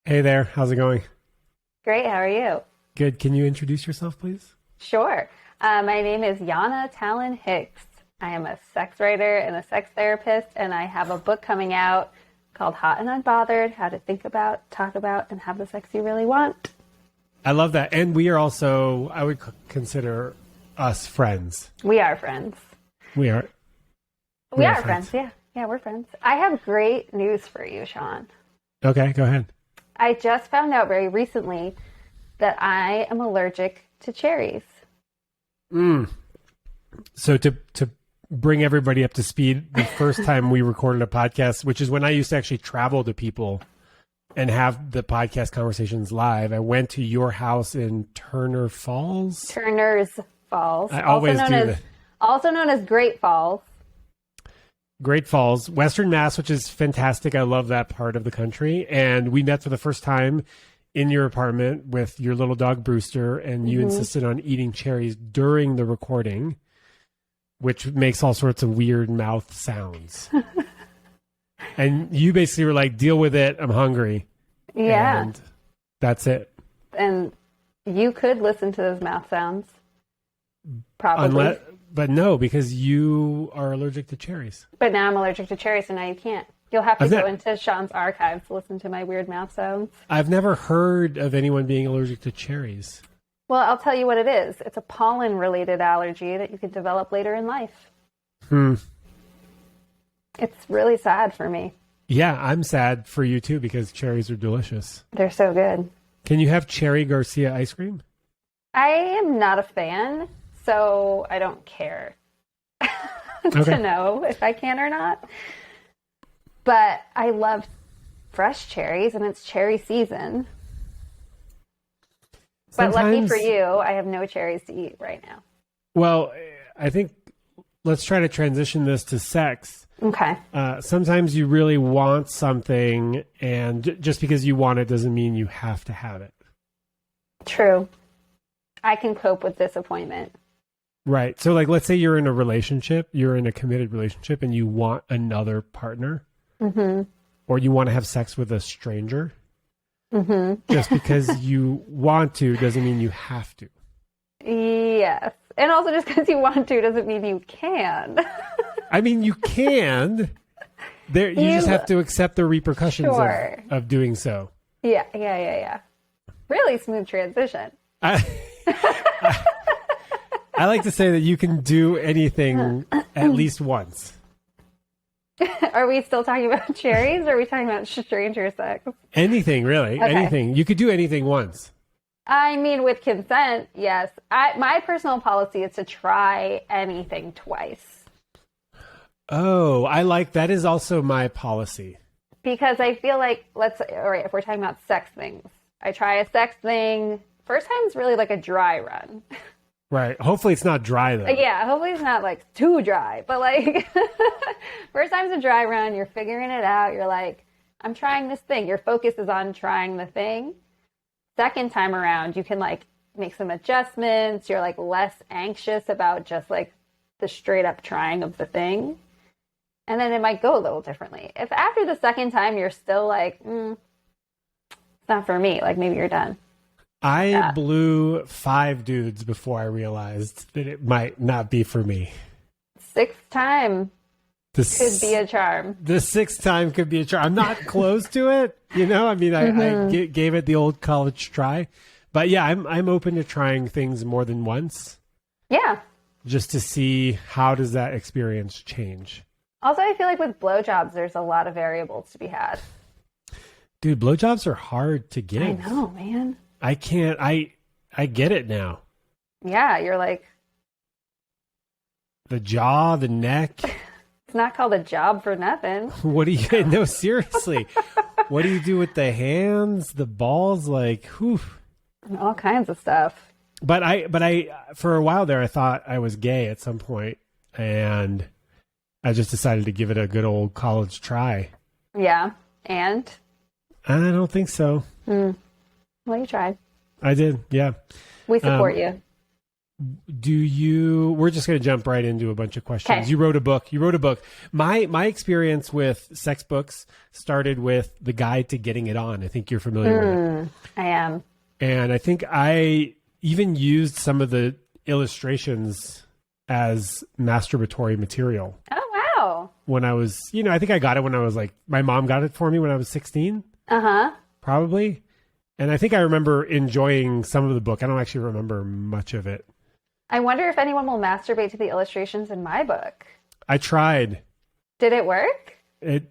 Hey there, how's it going? Great, how are you? Good. Can you introduce yourself, please? Sure. My name is Yana Tallon-Hicks. I am a sex writer and a sex therapist, and I have a book coming out called Hot and Unbothered, How to Think About, Talk About, and Have the Sex You Really Want. I love that. And we are also, I would consider us friends. We are friends. We are. We are friends, yeah. Yeah, we're friends. I have great news for you, Shaun. Okay, go ahead. I just found out very recently that I am allergic to cherries. So to bring everybody up to speed, the first time we recorded a podcast, which is when I used to actually travel to people and have the podcast conversations live, I went to your house in Turner Falls. Turner's Falls. I always Also known as Great Falls. Great Falls, Western Mass, which is fantastic. I love that part of the country. And we met for the first time in your apartment with your little dog, Brewster, and you insisted on eating cherries during the recording, which makes all sorts of weird mouth sounds. And you basically were like, deal with it. I'm hungry. Yeah. And that's it. And you could listen to those mouth sounds. Probably. But no, because you are allergic to cherries. But now I'm allergic to cherries, so now you can't. You'll have to go into Shaun's archives to listen to my weird mouth sounds. I've never heard of anyone being allergic to cherries. Well, I'll tell you what it is. It's a pollen-related allergy that you could develop later in life. It's really sad for me. Yeah, I'm sad for you too because cherries are delicious. They're so good. Can you have Cherry Garcia ice cream? I am not a fan, so I don't care to know if I can or not. But I love fresh cherries, and it's cherry season. But lucky for you, I have no cherries to eat right now. Well, I think let's try to transition this to sex. Okay. Sometimes you really want something, and just because you want it doesn't mean you have to have it. True. I can cope with disappointment. Right. So, like, let's say you're in a relationship, you're in a committed relationship, and you want another partner, or you want to have sex with a stranger. Just because you want to doesn't mean you have to. Yes. And also just because you want to doesn't mean you can. I mean, you can. You just have to accept the repercussions of doing so. Yeah. Really smooth transition. I like to say that you can do anything at least once. Are we still talking about cherries, or are we talking about stranger sex? Anything, really. Okay. Anything. You could do anything once. I mean, with consent, yes. My personal policy is to try anything twice. Oh, I like that is also my policy. Because I feel like, all right, if we're talking about sex things, I try a sex thing. First time's really like a dry run. Right. Hopefully it's not dry, though. Yeah, hopefully it's not like too dry. But like, first time's a dry run. You're figuring it out. You're like, I'm trying this thing. Your focus is on trying the thing. Second time around, you can like make some adjustments. You're like less anxious about just like the straight up trying of the thing. And then it might go a little differently. If after the second time you're still like, it's not for me, like maybe you're done. I blew 5 dudes before I realized that it might not be for me. Sixth time could be a charm. The 6th time could be a charm. I'm not close to it, you know. I mean, I gave it the old college try, but yeah, I'm open to trying things more than once. Yeah, just to see how does that experience change. Also, I feel like with blowjobs, there's a lot of variables to be had. Dude, blowjobs are hard to give. I know, man. I can't. I get it now. Yeah, you're like the jaw, the neck. It's not called a job for nothing. What do you? No, seriously. What do you do with the hands, the balls? Like, whew. All kinds of stuff. But I, for a while there, I thought I was gay at some point, and I just decided to give it a good old college try. Yeah, and I don't think so. Well, you tried. I did, yeah. We support you. we're just going to jump right into a bunch of questions. Okay. You wrote a book. My experience with sex books started with The Guide to Getting It On. I think you're familiar with it. I am. And I think I even used some of the illustrations as masturbatory material. Oh, wow. When I was, I think I got it when I was like, my mom got it for me when I was 16. Uh-huh. Probably. And I think I remember enjoying some of the book. I don't actually remember much of it. I wonder if anyone will masturbate to the illustrations in my book. I tried. Did it work?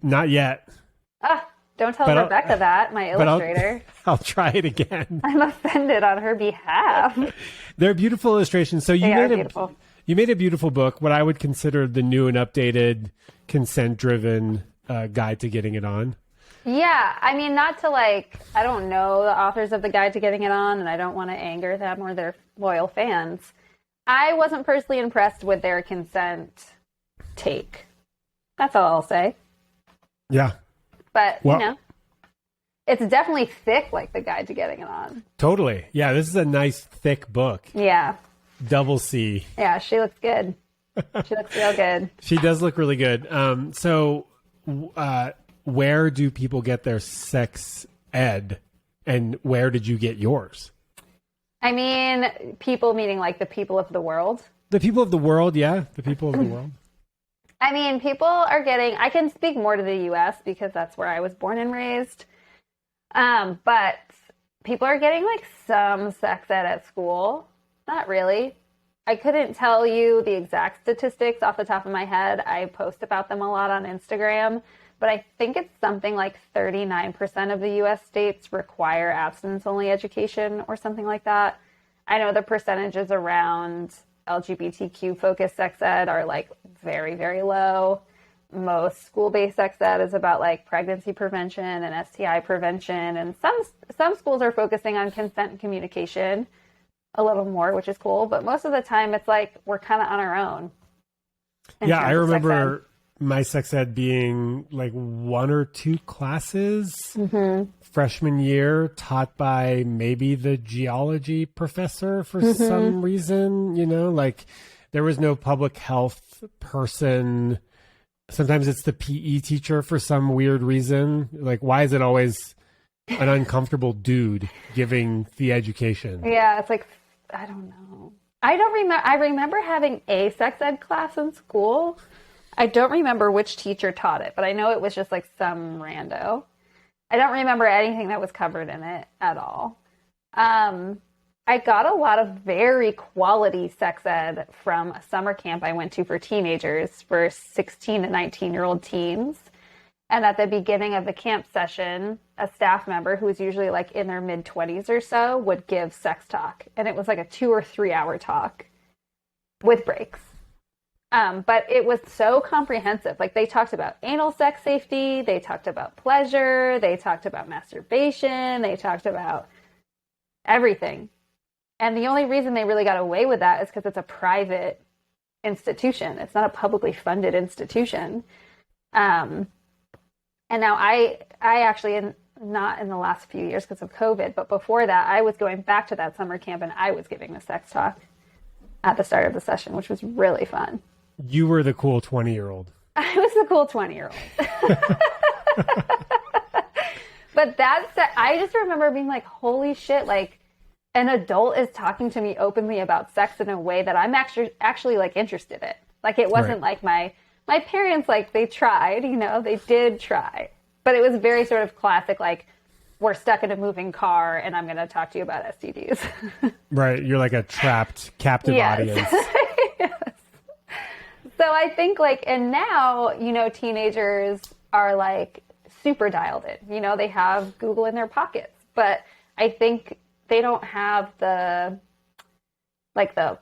Not yet. Don't tell Rebecca that, my illustrator. I'll try it again. I'm offended on her behalf. They're beautiful illustrations. So you made a beautiful book, what I would consider the new and updated consent-driven guide to getting it on. Yeah, I mean, not to I don't know the authors of the Guide to Getting It On, and I don't want to anger them or their loyal fans. I wasn't personally impressed with their consent take. That's all I'll say. Yeah. But, it's definitely thick like the Guide to Getting It On. Totally. Yeah, this is a nice, thick book. Yeah. Double C. Yeah, she looks good. She looks real good. She does look really good. Where do people get their sex ed, and where did you get yours? I mean, people meaning like the people of the world. The people of the world, yeah. The people of the world. I mean, people are getting, I can speak more to the U.S. because that's where I was born and raised. But people are getting some sex ed at school. Not really. I couldn't tell you the exact statistics off the top of my head. I post about them a lot on Instagram. But I think it's something like 39% of the U.S. states require abstinence-only education or something like that. I know the percentages around LGBTQ-focused sex ed are very, very low. Most school-based sex ed is about pregnancy prevention and STI prevention. And some schools are focusing on consent and communication a little more, which is cool. But most of the time it's we're kind of on our own. Yeah, I remember my sex ed being one or two classes freshman year taught by maybe the geology professor for some reason, there was no public health person. Sometimes it's the PE teacher for some weird reason. Why is it always an uncomfortable dude giving the education? Yeah, it's I don't know. I remember having a sex ed class in school. I don't remember which teacher taught it, but I know it was just some rando. I don't remember anything that was covered in it at all. I got a lot of very quality sex ed from a summer camp I went to for teenagers, for 16 to 19-year-old teens. And at the beginning of the camp session, a staff member who was usually in their mid-20s or so would give sex talk. And it was a 2 or 3 hour talk with breaks. But it was so comprehensive. They talked about anal sex safety. They talked about pleasure. They talked about masturbation. They talked about everything. And the only reason they really got away with that is because it's a private institution. It's not a publicly funded institution. And now I actually, not in the last few years because of COVID, but before that, I was going back to that summer camp and I was giving the sex talk at the start of the session, which was really fun. You were the cool 20-year-old. I was the cool 20-year-old. But I just remember being holy shit, an adult is talking to me openly about sex in a way that I'm actually interested in. It wasn't right. My parents, they tried, they did try. But it was very sort of classic, we're stuck in a moving car and I'm going to talk to you about STDs. Right. You're a trapped, captive audience. Yes. So I think and now, teenagers are super dialed in. They have Google in their pockets. But I think they don't have the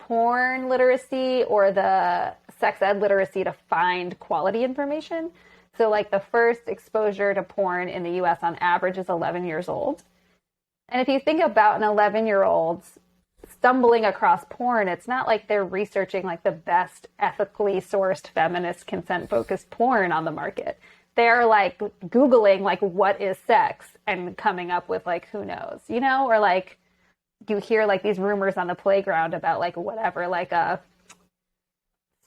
porn literacy or the sex ed literacy to find quality information. So the first exposure to porn in the US on average is 11 years old. And if you think about an 11-year-old stumbling across porn, it's not they're researching the best ethically sourced feminist consent focused porn on the market. They're Googling what is sex and coming up with who knows, or you hear like these rumors on the playground about like whatever, like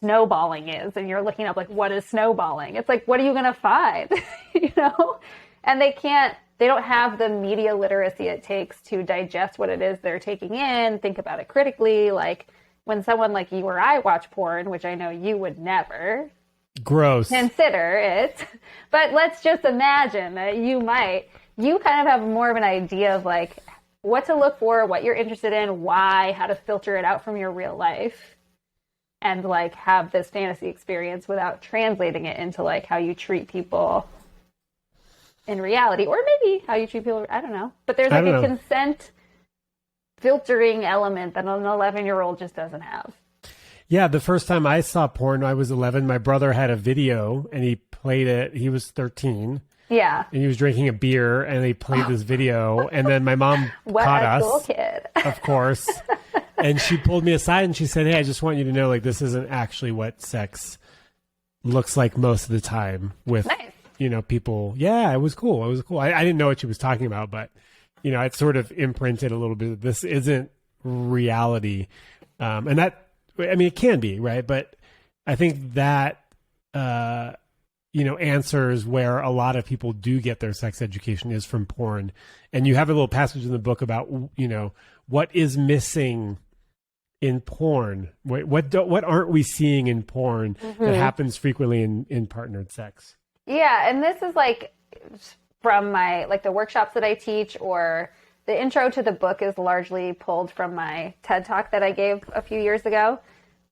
snowballing is, and you're looking up like, what is snowballing? It's like, what are you going to find? You know? And they don't have the media literacy it takes to digest what it is they're taking in, think about it critically. Like when someone like you or I watch porn, which I know you would never gross consider it, but let's just imagine that you kind of have more of an idea of like what to look for, what you're interested in, why, how to filter it out from your real life, and like have this fantasy experience without translating it into like how you treat people in reality, or maybe how you treat people, I don't know. But there's like a consent filtering element that an 11-year-old just doesn't have. Yeah, the first time I saw porn, I was 11. My brother had a video and he played it. He was 13. Yeah. And he was drinking a beer and he played this video. And then my mom caught us. What a cool kid. Of course. And she pulled me aside and she said, hey, I just want you to know, like, this isn't actually what sex looks like most of the time with, nice. You know, people. Yeah, it was cool. It was cool. I didn't know what she was talking about, but, you know, it sort of imprinted a little bit. This isn't reality. And that, I mean, it can be, right? But I think that, you know, answers where a lot of people do get their sex education is from porn. And you have a little passage in the book about, you know, what is missing in porn. What aren't we seeing in porn that happens frequently in partnered sex? Yeah, and this is like from my, like the workshops that I teach, or the intro to the book is largely pulled from my TED Talk that I gave a few years ago.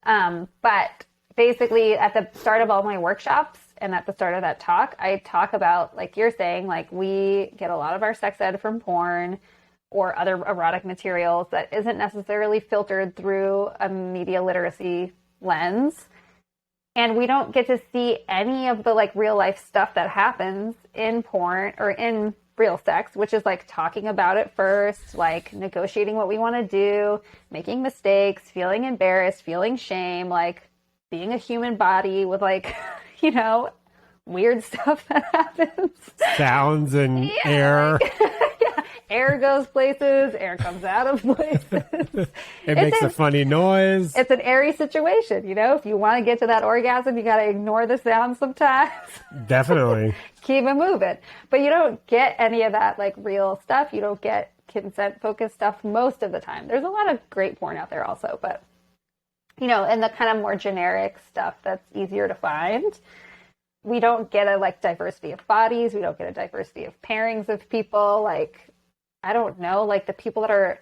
But basically at the start of all my workshops and at the start of that talk, I talk about, like you're saying, like we get a lot of our sex ed from porn or other erotic materials that isn't necessarily filtered through a media literacy lens. And we don't get to see any of the like real life stuff that happens in porn or in real sex, which is like talking about it first, like negotiating what we want to do, making mistakes, feeling embarrassed, feeling shame, like being a human body with like, you know, weird stuff that happens. Sounds and air. Yeah. Air goes places, air comes out of places. It makes a funny noise. It's an airy situation, you know? If you want to get to that orgasm, you got to ignore the sound sometimes. Definitely. Keep it moving. But you don't get any of that, like, real stuff. You don't get consent-focused stuff most of the time. There's a lot of great porn out there also, but, you know, and the kind of more generic stuff that's easier to find. We don't get a, like, diversity of bodies. We don't get a diversity of pairings of people. Like, I don't know, like the people that are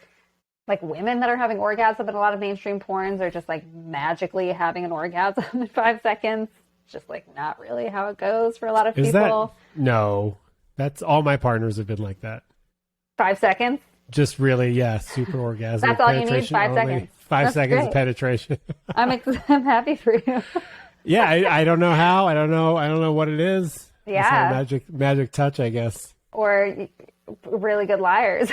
like women that are having orgasm in a lot of mainstream porns are just like magically having an orgasm in 5 seconds. It's just like not really how it goes for a lot of people. No, that's all my partners have been like that. 5 seconds? Just really, yeah, super orgasm. That's all you need, 5 seconds. 5 That's seconds great. of penetration. I'm happy for you. Yeah, I don't know how. I don't know what it is. Yeah. It's magic touch, I guess. Or really good liars.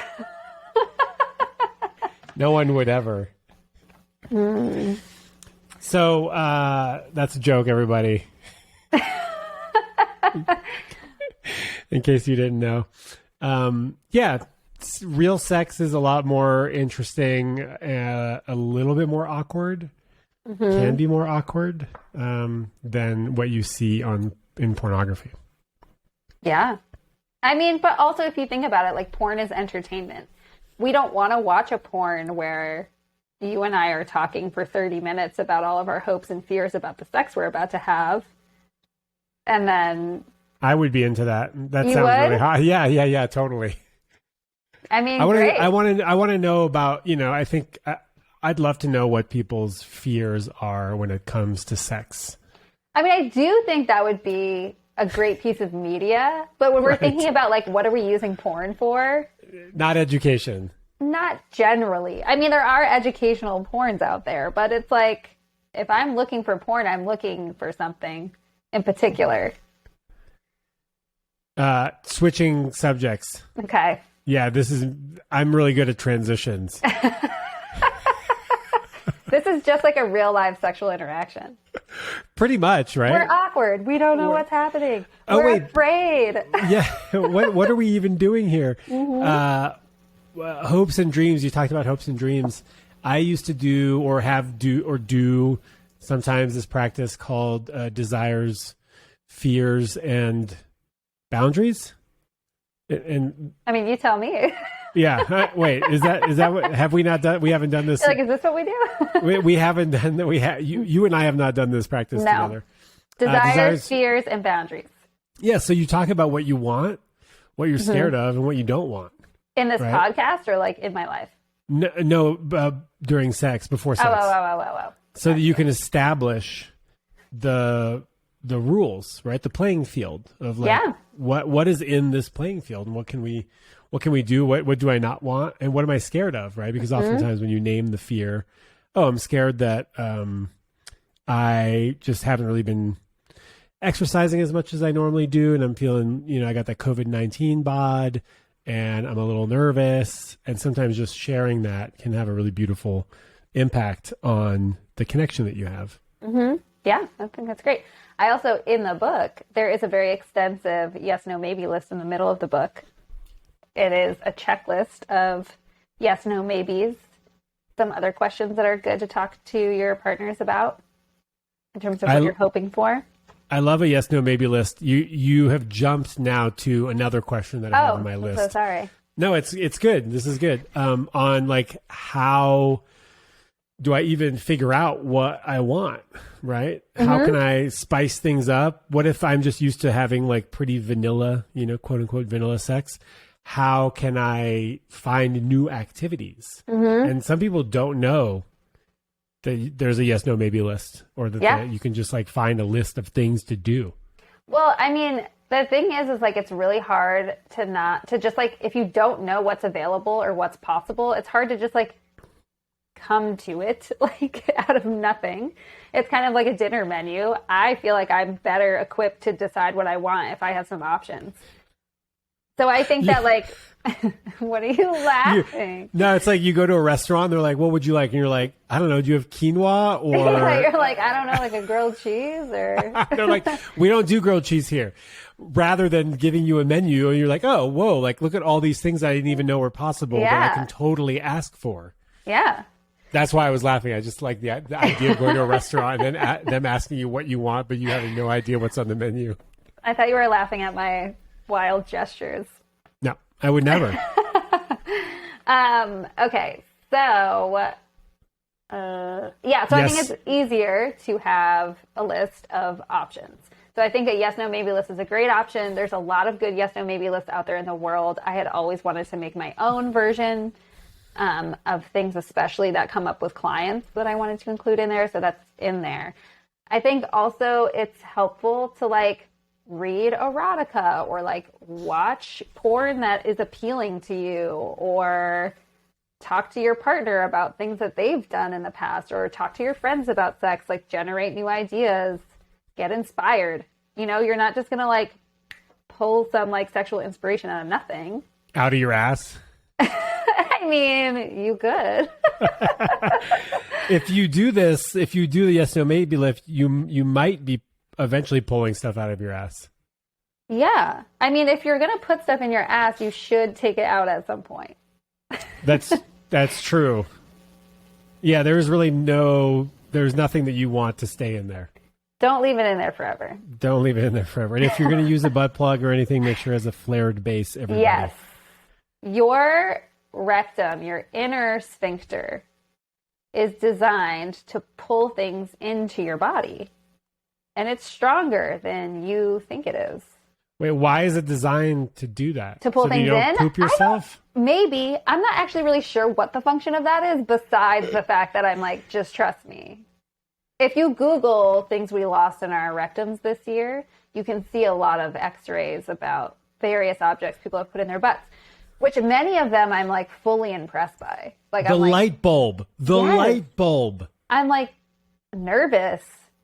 No one would ever. So that's a joke, everybody. In case you didn't know. Yeah, real sex is a lot more interesting, a little bit more awkward. Can be more awkward than what you see in pornography. Yeah. I mean, but also if you think about it, like porn is entertainment. We don't want to watch a porn where you and I are talking for 30 minutes about all of our hopes and fears about the sex we're about to have. And then... I would be into that. That you sounds would? really hot. Yeah, totally. I mean, great. I want to know about, you know, I think I'd love to know what people's fears are when it comes to sex. I mean, I do think that would be a great piece of media, but when we're thinking about like what are we using porn for? Not education. Not generally. I mean, there are educational porns out there, but it's like if I'm looking for porn, I'm looking for something in particular. Switching subjects. Okay. Yeah, I'm really good at transitions. This is just like a real live sexual interaction. Pretty much, right? We're awkward. We don't know what's happening. We're afraid. Yeah. What are we even doing here? hopes and dreams. You talked about hopes and dreams. I used to do sometimes this practice called desires, fears, and boundaries. And I mean, you tell me. yeah. Wait, is that what have we not done? We haven't done this. Like, is this what we do? we haven't done that. You and I have not done this practice together. Desires, fears, and boundaries. Yeah. So you talk about what you want, what you're scared of, and what you don't want. In this podcast, or like in my life? No, during sex, before sex. Oh. So that you can establish the rules, right? The playing field of like what is in this playing field, and what can we do? What do I not want, and what am I scared of, right? Because oftentimes when you name the fear, I'm scared that I just haven't really been exercising as much as I normally do, and I'm feeling, I got that COVID-19 bod, and I'm a little nervous, and sometimes just sharing that can have a really beautiful impact on the connection that you have. Mm-hmm. Yeah, I think that's great. I also, in the book, there is a very extensive yes, no, maybe list in the middle of the book. It is a checklist of yes, no, maybes, some other questions that are good to talk to your partners about in terms of what you're hoping for. I love a yes, no, maybe list. You have jumped now to another question that I have on my list. I'm so sorry. No, it's good. This is good. On like, how do I even figure out what I want, right? How can I spice things up? What if I'm just used to having like pretty vanilla, quote unquote vanilla sex? How can I find new activities? And some people don't know that there's a yes, no, maybe list, or that you can just like find a list of things to do. Well, I mean, the thing is like, it's really hard to just like, if you don't know what's available or what's possible, it's hard to just like come to it like out of nothing. It's kind of like a dinner menu. I feel like I'm better equipped to decide what I want if I have some options. So I think that like, what are you laughing? No, it's like you go to a restaurant, they're like, what would you like? And you're like, I don't know, do you have quinoa? Or you're like, I don't know, like a grilled cheese or they're like, we don't do grilled cheese here. Rather than giving you a menu and you're like, oh, whoa, like look at all these things I didn't even know were possible that I can totally ask for. Yeah. That's why I was laughing. I just like the idea of going to a restaurant and then them asking you what you want, but you having no idea what's on the menu. I thought you were laughing at my wild gestures. No, I would never. Okay, so I think it's easier to have a list of options. So I think a yes, no, maybe list is a great option. There's a lot of good yes, no, maybe lists out there in the world. I had always wanted to make my own version of things, especially that come up with clients, that I wanted to include in there. So that's in there. I think also it's helpful to like read erotica or like watch porn that is appealing to you, or talk to your partner about things that they've done in the past, or talk to your friends about sex, like generate new ideas, get inspired. You're not just going to like pull some like sexual inspiration out of nothing. Out of your ass? I mean, you could. If you do the yes, no, maybe lift, you might be eventually pulling stuff out of your ass. Yeah. I mean, if you're going to put stuff in your ass, you should take it out at some point. That's true. Yeah, there's nothing that you want to stay in there. Don't leave it in there forever. Don't leave it in there forever. And if you're going to use a butt plug or anything, make sure it has a flared base, everybody. Yes. Your rectum, your inner sphincter, is designed to pull things into your body. And it's stronger than you think it is. Wait, why is it designed to do that? To pull things you don't in? Poop yourself? Maybe. I'm not actually really sure what the function of that is, besides the fact that I'm like, just trust me. If you Google things we lost in our rectums this year, you can see a lot of x-rays about various objects people have put in their butts, which many of them I'm like fully impressed by. Like the light bulb. Light bulb. I'm like nervous,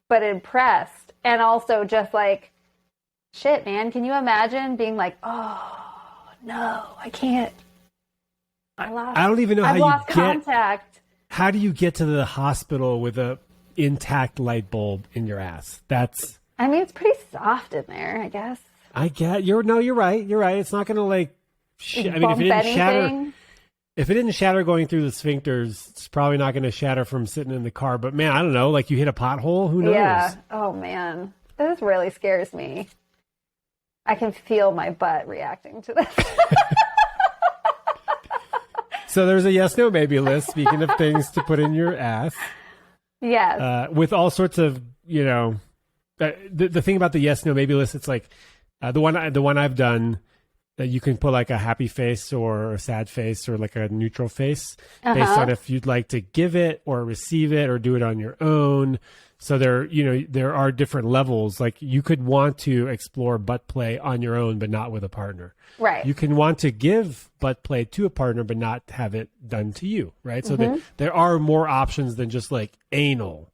but impressed. And also just like, shit, man, can you imagine being like, oh, no, I can't. I don't even know how you lost contact. How do you get to the hospital with a intact light bulb in your ass? I mean, it's pretty soft in there, I guess. You're right. It's not going to like, I mean, if it didn't shatter, If it didn't shatter going through the sphincters, it's probably not going to shatter from sitting in the car. But man, I don't know. Like you hit a pothole. Who knows? Yeah. Oh man, this really scares me. I can feel my butt reacting to this. So there's a yes, no, maybe list. Speaking of things to put in your ass. Yes. With all sorts of, the thing about the yes, no, maybe list, it's like the one I've done that you can put like a happy face or a sad face or like a neutral face based on if you'd like to give it or receive it or do it on your own. So there are different levels. Like you could want to explore butt play on your own, but not with a partner. Right. You can want to give butt play to a partner, but not have it done to you. Right. So there are more options than just like anal.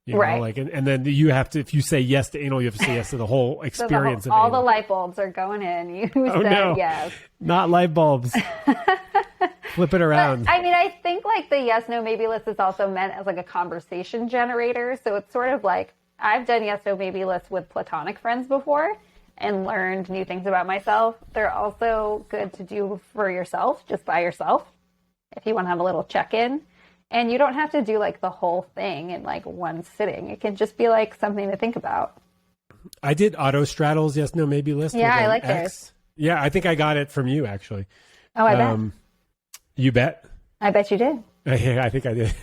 Right. Like, and then you have to, if you say yes to anal, you have to say yes to the whole experience of all anal. the light bulbs are going in. You said no. yes. Not light bulbs. Flip it around. But, I mean, I think like the yes, no, maybe list is also meant as like a conversation generator. So it's sort of like I've done yes, no, maybe lists with platonic friends before and learned new things about myself. They're also good to do for yourself, just by yourself, if you want to have a little check-in. And you don't have to do like the whole thing in like one sitting. It can just be like something to think about. I did auto straddles, yes, no, maybe list. Yeah, I like X. those. Yeah, I think I got it from you actually. Oh, I bet. You bet? I bet you did. I think I did.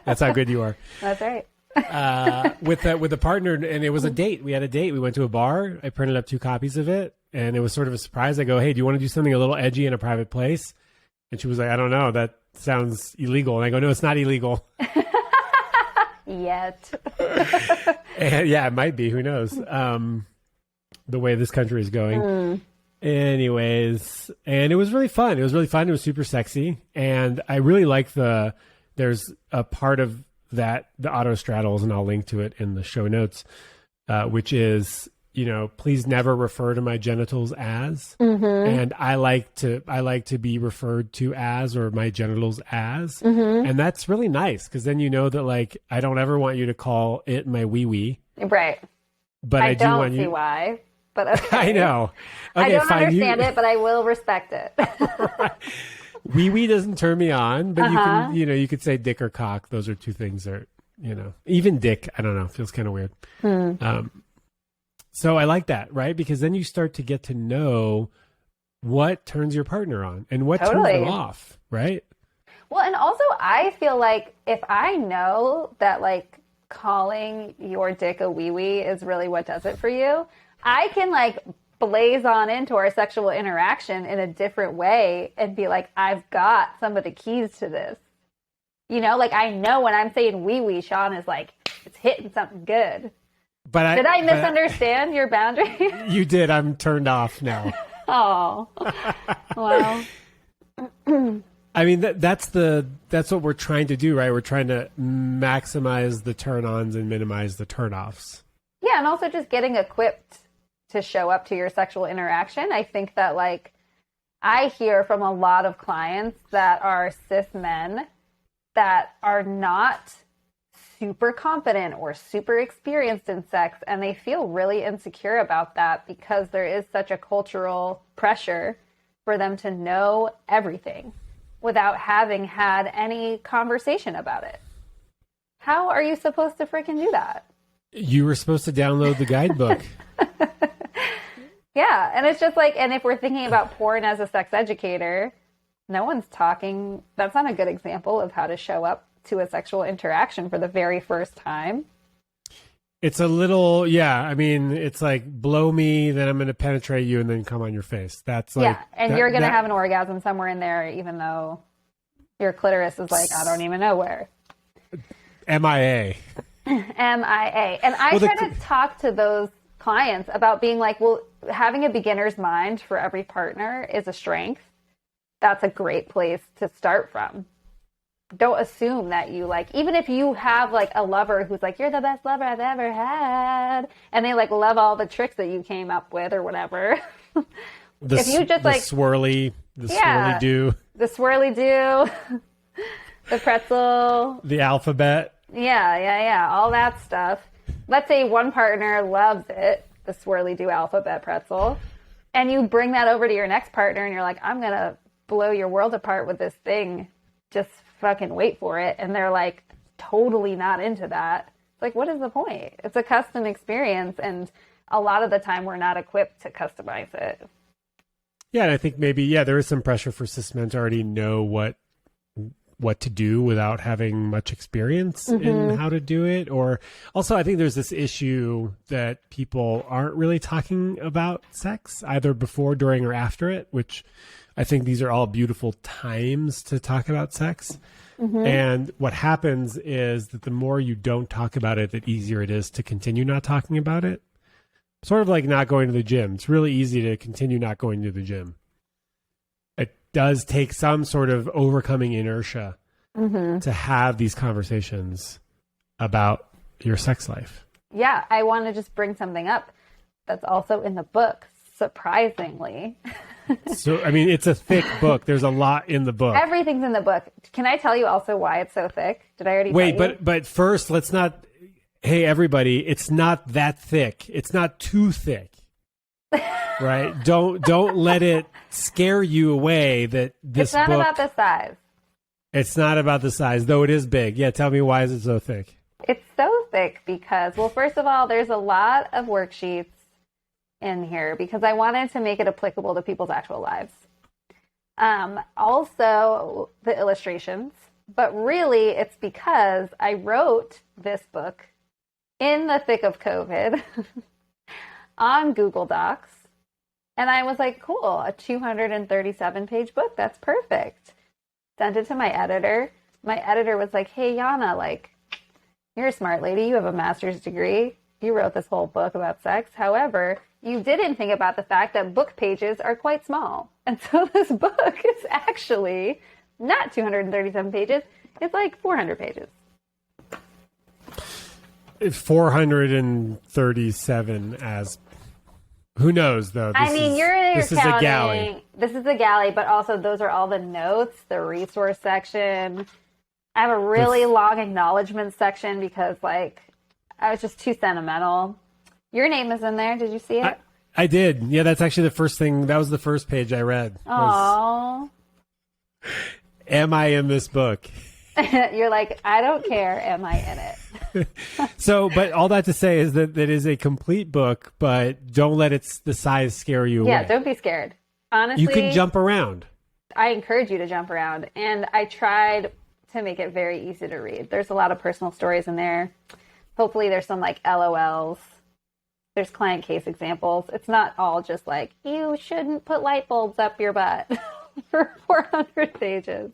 That's how good you are. That's right. With a partner, and it was a date. We had a date. We went to a bar. I printed up 2 copies of it, and it was sort of a surprise. I go, hey, do you want to do something a little edgy in a private place? And she was like, I don't know. That sounds illegal. And I go, no, it's not illegal. Yet. And, yeah, it might be. Who knows? The way this country is going. Anyways, and it was really fun. It was super sexy. And I really like there's a part of that, the auto straddles, and I'll link to it in the show notes, which is, please never refer to my genitals as. And I like to be referred to as, or my genitals as. And that's really nice, because then you know that like I don't ever want you to call it my wee wee. Right. But I do don't want see you. why. But okay. I know. Okay, I don't fine. understand it, but I will respect it. Wee wee doesn't turn me on, but you can, you could say dick or cock. Those are 2 things that, even dick, I don't know, feels kind of weird. So I like that, right? Because then you start to get to know what turns your partner on and what turns them off, right? Well, and also I feel like if I know that like calling your dick a wee wee is really what does it for you, I can like blaze on into our sexual interaction in a different way and be like, I've got some of the keys to this. Like I know when I'm saying wee wee, Shaun is like, it's hitting something good. But did I misunderstand your boundary? You did. I'm turned off now. Oh, well. I mean, that's what we're trying to do, right? We're trying to maximize the turn-ons and minimize the turn-offs. Yeah, and also just getting equipped to show up to your sexual interaction. I think that like I hear from a lot of clients that are cis men that are not super confident or super experienced in sex, and they feel really insecure about that because there is such a cultural pressure for them to know everything without having had any conversation about it. How are you supposed to freaking do that? You were supposed to download the guidebook. Yeah, and it's just like, and if we're thinking about porn as a sex educator, no one's talking. That's not a good example of how to show up to a sexual interaction for the very first time. It's a little, yeah. I mean, it's like blow me, then I'm going to penetrate you, and then come on your face. That's like, yeah, and you're going to have an orgasm somewhere in there, even though your clitoris is like, I don't even know where. MIA. MIA. And I try to talk to those clients about being like, well, having a beginner's mind for every partner is a strength. That's a great place to start from. Don't assume that you like, even if you have like a lover who's like, you're the best lover I've ever had, and they like love all the tricks that you came up with or whatever. If you just like swirly do, the swirly do, the pretzel, the alphabet, yeah, all that stuff. Let's say one partner loves it, the swirly do alphabet pretzel, and you bring that over to your next partner, and you're like, I'm gonna blow your world apart with this thing. Just fucking wait for it. And they're like totally not into that. It's like, what is the point? It's a custom experience. And a lot of the time we're not equipped to customize it. Yeah. And I think maybe, there is some pressure for cis men to already know what to do without having much experience in how to do it. Or also, I think there's this issue that people aren't really talking about sex either before, during, or after it, which I think these are all beautiful times to talk about sex. And what happens is that the more you don't talk about it, the easier it is to continue not talking about it. Sort of like not going to the gym. It's really easy to continue not going to the gym. It does take some sort of overcoming inertia to have these conversations about your sex life. Yeah, I want to just bring something up that's also in the book, surprisingly. So, I mean, it's a thick book. There's a lot in the book. Everything's in the book. Can I tell you also why it's so thick? Did I already Wait, tell you? but first, let's not... Hey, everybody, it's not that thick. It's not too thick. Right? Don't let it scare you away that this book... It's not about the size. It's not about the size, though it is big. Yeah, tell me, why is it so thick? It's so thick because, well, first of all, there's a lot of worksheets in here because I wanted to make it applicable to people's actual lives. Also, the illustrations. But really, it's because I wrote this book in the thick of COVID on Google Docs. And I was like, cool, a 237-page book. That's perfect. Sent it to my editor. My editor was like, hey, Yana, like, you're a smart lady. You have a master's degree. You wrote this whole book about sex. However, you didn't think about the fact that book pages are quite small. And so this book is actually not 237 pages. It's like 400 pages. 437 as... Who knows, though? You're this counting. Is a galley. This is a galley, but also those are all the notes, the resource section. I have a really long acknowledgement section because, like, I was just too sentimental. Your name is in there. Did you see it? I did. Yeah, that's actually the first thing. That was the first page I read. Aww. Am I in this book? You're like, I don't care. Am I in it? So, but all that to say is that it is a complete book, but don't let the size scare you away. Yeah, don't be scared. Honestly, you can jump around. I encourage you to jump around. And I tried to make it very easy to read. There's a lot of personal stories in there. Hopefully there's some like LOLs. There's client case examples. It's not all just like, you shouldn't put light bulbs up your butt for 400 pages.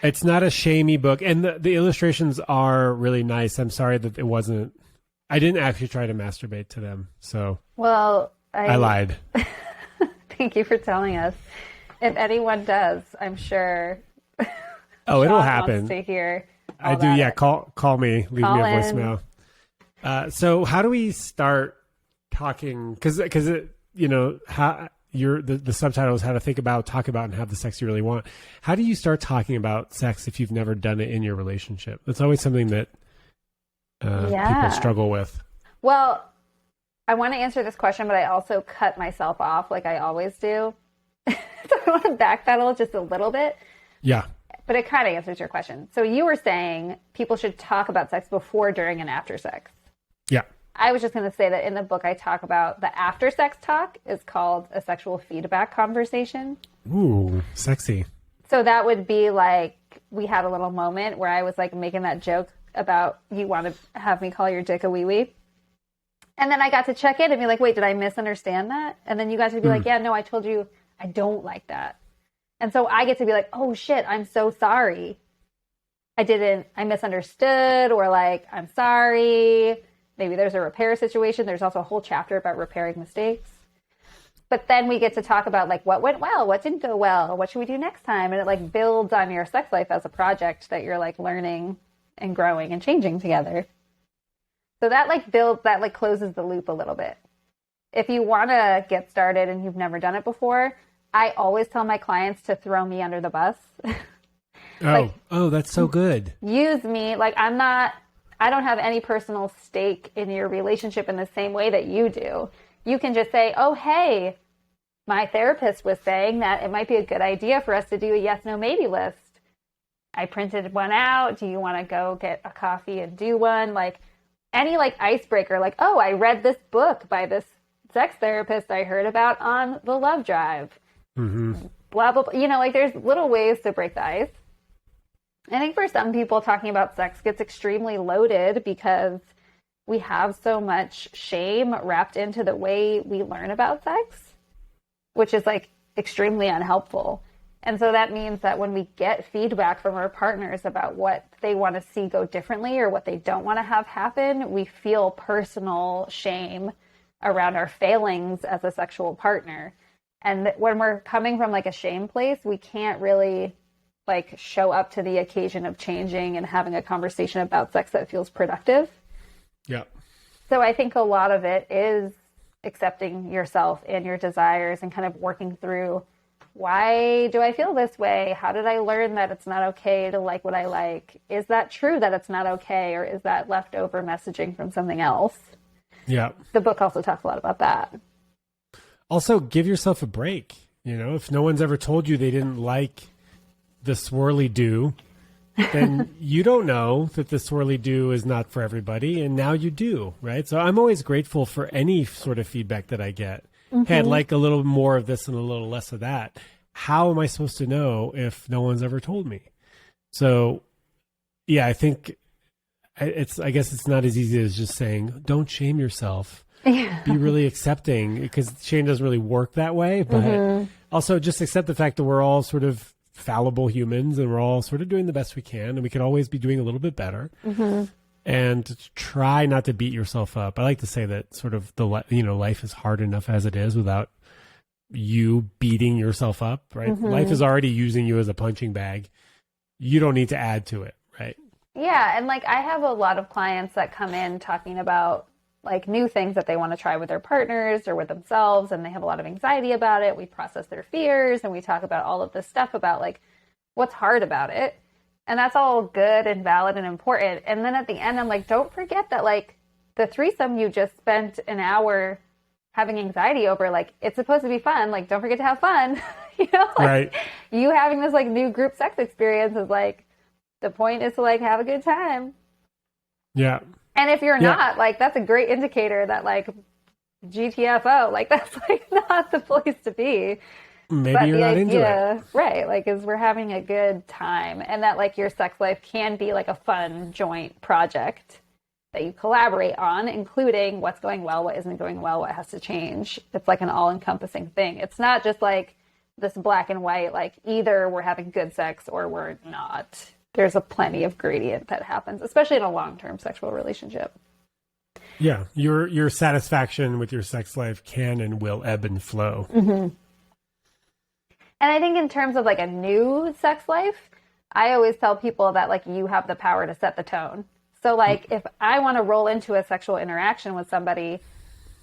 It's not a shamey book. And the illustrations are really nice. I'm sorry that it wasn't... I didn't actually try to masturbate to them. So, well, I lied. Thank you for telling us. If anyone does, I'm sure... Oh, it'll Shaun happen. Wants to hear I do, yeah. Call me. Leave Call me a in. voicemail. So how do we start talking? Because how the subtitle is how to think about, talk about, and have the sex you really want. How do you start talking about sex if you've never done it in your relationship? That's always something that people struggle with. Well, I want to answer this question, but I also cut myself off like I always do. So I want to backpedal just a little bit. Yeah. But it kind of answers your question. So you were saying people should talk about sex before, during, and after sex. Yeah. I was just going to say that in the book I talk about the after sex talk is called a sexual feedback conversation. Ooh, sexy. So that would be like we had a little moment where I was like making that joke about you want to have me call your dick a wee-wee. And then I got to check in and be like, wait, did I misunderstand that? And then you guys would be like, yeah, no, I told you I don't like that. And so I get to be like, oh shit, I'm so sorry. I misunderstood, or like, I'm sorry. Maybe there's a repair situation. There's also a whole chapter about repairing mistakes. But then we get to talk about like what went well, what didn't go well, what should we do next time? And it like builds on your sex life as a project that you're like learning and growing and changing together. So that like closes the loop a little bit. If you want to get started and you've never done it before, I always tell my clients to throw me under the bus. That's so good. Use me. Like I don't have any personal stake in your relationship in the same way that you do. You can just say, oh, hey, my therapist was saying that it might be a good idea for us to do a yes, no, maybe list. I printed one out. Do you want to go get a coffee and do one? Like any like icebreaker, like, oh, I read this book by this sex therapist I heard about on the Love Drive. Mm-hmm. Blah, blah, blah. You know, like there's little ways to break the ice. I think for some people, talking about sex gets extremely loaded because we have so much shame wrapped into the way we learn about sex, which is like extremely unhelpful. And so that means that when we get feedback from our partners about what they want to see go differently or what they don't want to have happen, we feel personal shame around our failings as a sexual partner. And when we're coming from like a shame place, we can't really like show up to the occasion of changing and having a conversation about sex that feels productive. Yeah. So I think a lot of it is accepting yourself and your desires and kind of working through, why do I feel this way? How did I learn that it's not okay to like what I like? Is that true that it's not okay? Or is that leftover messaging from something else? Yeah. The book also talks a lot about that. Also, give yourself a break. You know, if no one's ever told you they didn't like the swirly do, then you don't know that the swirly do is not for everybody. And now you do, right? So I'm always grateful for any sort of feedback that I get. Mm-hmm. Hey, I'd like a little more of this and a little less of that. How am I supposed to know if no one's ever told me? So, yeah, I think I guess it's not as easy as just saying, don't shame yourself. Yeah. Be really accepting, because shame doesn't really work that way. But also just accept the fact that we're all sort of fallible humans and we're all sort of doing the best we can, and we could always be doing a little bit better. And try not to beat yourself up. I like to say that sort of life is hard enough as it is without you beating yourself up, right? Life is already using you as a punching bag. You don't need to add to it, right? Yeah, and like I have a lot of clients that come in talking about like new things that they want to try with their partners or with themselves, and they have a lot of anxiety about it. We process their fears and we talk about all of this stuff about like what's hard about it. And that's all good and valid and important. And then at the end, I'm like, don't forget that like the threesome you just spent an hour having anxiety over, like it's supposed to be fun. Like, don't forget to have fun. You know, like, right. You having this like new group sex experience is like, the point is to like have a good time. Yeah. And if you're not, like, that's a great indicator that like GTFO, like that's like not the place to be. Maybe you're not into it. Right, like is we're having a good time, and that like your sex life can be like a fun joint project that you collaborate on, including what's going well, what isn't going well, what has to change. It's like an all-encompassing thing. It's not just like this black and white, like either we're having good sex or we're not. There's a plenty of gradient that happens, especially in a long-term sexual relationship. Yeah, your satisfaction with your sex life can and will ebb and flow. And I think in terms of like a new sex life, I always tell people that like you have the power to set the tone. So like if I want to roll into a sexual interaction with somebody,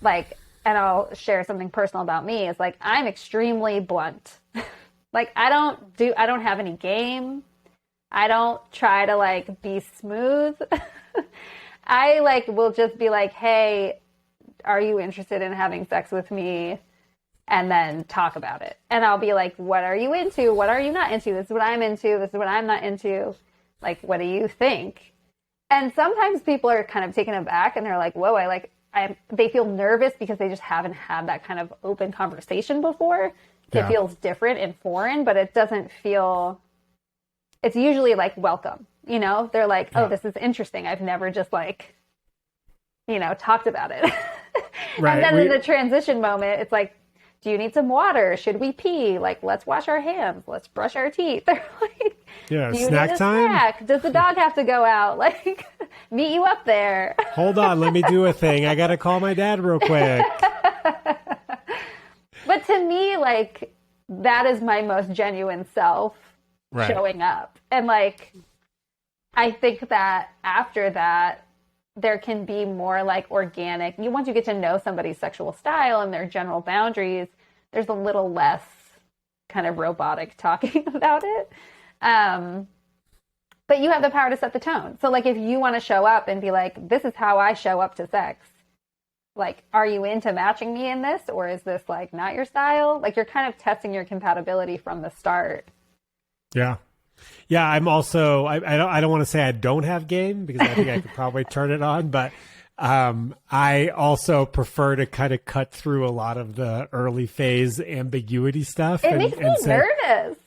like, and I'll share something personal about me, is like I'm extremely blunt. Like I don't have any game. I don't try to like be smooth. I like will just be like, hey, are you interested in having sex with me? And then talk about it. And I'll be like, what are you into? What are you not into? This is what I'm into. This is what I'm not into. Like, what do you think? And sometimes people are kind of taken aback and they're like, whoa, they feel nervous because they just haven't had that kind of open conversation before. It feels different and foreign, but it doesn't feel, it's usually like welcome, you know? They're like, oh, this is interesting. I've never just like, you know, talked about it. Right. And then in the transition moment, it's like, do you need some water? Should we pee? Like, let's wash our hands. Let's brush our teeth. They're like, yeah, do you snack need a time? Snack? Does the dog have to go out? Like, meet you up there. Hold on, let me do a thing. I got to call my dad real quick. But to me, like, that is my most genuine self showing up. And, like, I think that after that, there can be more like organic. Once you get to know somebody's sexual style and their general boundaries, there's a little less kind of robotic talking about it. But you have the power to set the tone. So like if you want to show up and be like, this is how I show up to sex, like, are you into matching me in this, or is this like not your style? Like, you're kind of testing your compatibility from the start. Yeah. Yeah, I'm also I don't want to say I don't have game, because I think I could probably turn it on, but I also prefer to kind of cut through a lot of the early phase ambiguity stuff. It makes me nervous.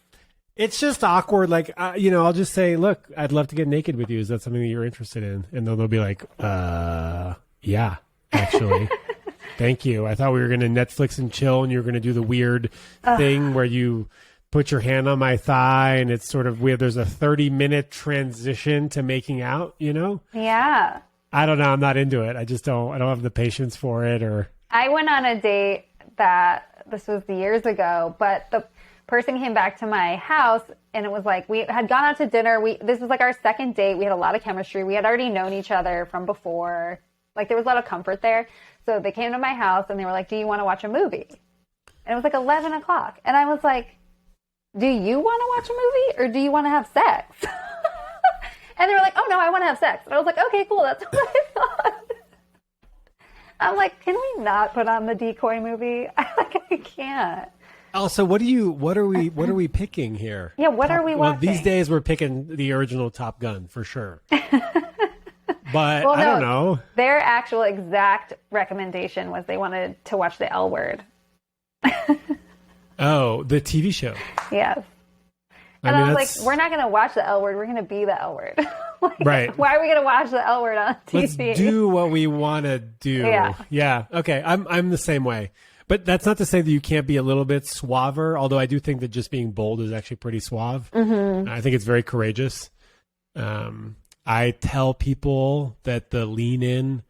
It's just awkward. Like, I'll just say, look, I'd love to get naked with you. Is that something that you're interested in? And then they'll be like, yeah, actually. Thank you. I thought we were going to Netflix and chill, and you were going to do the weird thing where you put your hand on my thigh, and it's sort of weird. There's a 30-minute transition to making out, Yeah. I don't know. I'm not into it. I don't have the patience for it. Or I went on a date this was years ago, but the person came back to my house, and it was like, we had gone out to dinner. This was like our second date. We had a lot of chemistry. We had already known each other from before. Like, there was a lot of comfort there. So they came to my house, and they were like, do you want to watch a movie? And it was like 11 o'clock. And I was like, do you want to watch a movie, or do you want to have sex? And they were like, oh, no, I want to have sex. And I was like, okay, cool. That's what I thought. I'm like, can we not put on the decoy movie? I can't. Also, what are we picking here? Yeah, what are we watching? Well, these days we're picking the original Top Gun for sure. But well, I don't know. Their actual exact recommendation was they wanted to watch The L Word. Oh, the TV show. Yes. And I was like, we're not going to watch The L Word. We're going to be The L Word. Like, right. Why are we going to watch The L Word on TV? Let's do what we want to do. Yeah. Okay. I'm the same way. But that's not to say that you can't be a little bit suaver, although I do think that just being bold is actually pretty suave. Mm-hmm. I think it's very courageous. I tell people that the lean in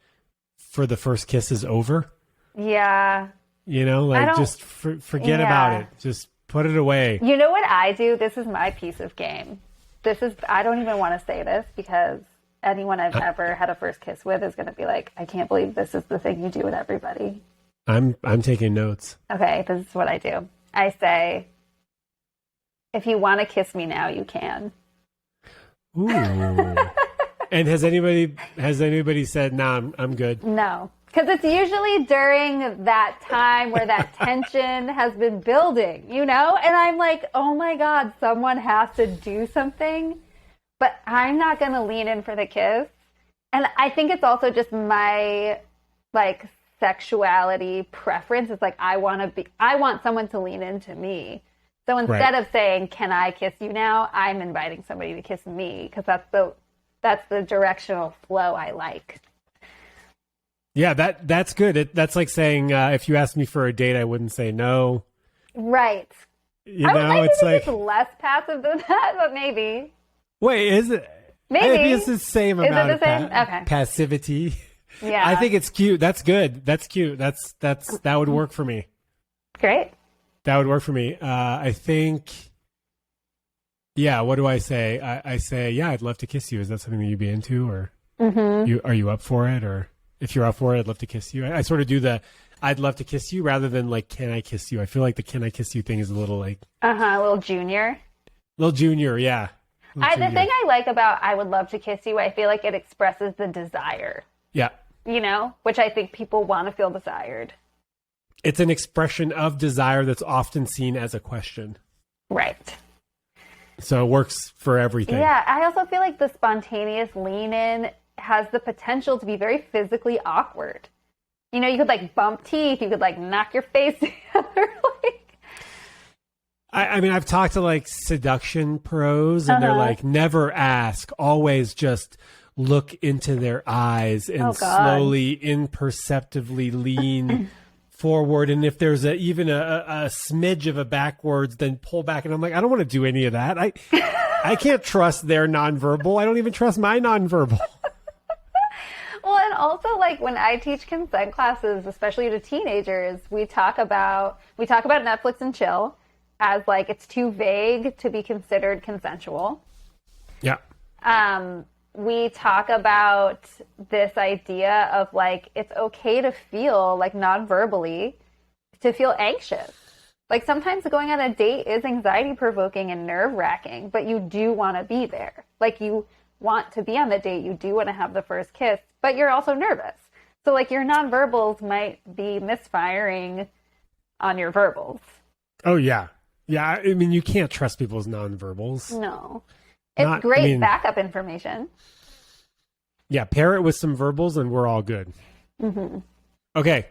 for the first kiss is over. Yeah. Just forget about it. Just put it away. You know what I do? This is my piece of game. I don't even want to say this, because anyone I've ever had a first kiss with is going to be like, I can't believe this is the thing you do with everybody. I'm taking notes. Okay, this is what I do. I say, if you want to kiss me now, you can. Ooh. And has anybody said, no, I'm good? No. Because it's usually during that time where that tension has been building, And I'm like, oh my God, someone has to do something. But I'm not going to lean in for the kiss. And I think it's also just my, sexuality preference. It's like, I want someone to lean into me. So instead of saying, can I kiss you now? I'm inviting somebody to kiss me, because that's the directional flow I like. Yeah, that's good. That's like saying, if you asked me for a date, I wouldn't say no. Right. It's like less passive than that, but maybe. Wait, is it? Maybe. I think it's the same amount of okay. passivity. Yeah. I think it's cute. That's good. That's cute. That would work for me. Great. That would work for me. I think. Yeah. What do I say? I say, yeah, I'd love to kiss you. Is that something that you'd be into, or are you up for it? Or if you're up for it, I'd love to kiss you. I sort of do the I'd love to kiss you rather than like, can I kiss you? I feel like the can I kiss you thing is a little like a little junior. Little junior, yeah. The thing I like about I would love to kiss you, I feel like it expresses the desire. Yeah. Which I think people want to feel desired. It's an expression of desire that's often seen as a question. Right. So it works for everything. Yeah, I also feel like the spontaneous lean in has the potential to be very physically awkward. You could bump teeth, you could knock your face together. I mean, I've talked to seduction pros, and they're like, never ask, always just look into their eyes and slowly, imperceptibly lean forward. And if there's even a smidge of a backwards, then pull back. And I'm like, I don't want to do any of that. I can't trust their nonverbal. I don't even trust my nonverbal. Well, and also when I teach consent classes, especially to teenagers, we talk about Netflix and chill as it's too vague to be considered consensual. Yeah. We talk about this idea of it's okay to feel non-verbally, to feel anxious. Sometimes going on a date is anxiety provoking and nerve wracking, but you do want to be there. You want to be on the date. You do want to have the first kiss, but you're also nervous. So like your nonverbals might be misfiring on your verbals. Oh, yeah. Yeah, I mean, you can't trust people's nonverbals. No. It's great backup information. Yeah, pair it with some verbals and we're all good. Mm-hmm. Okay,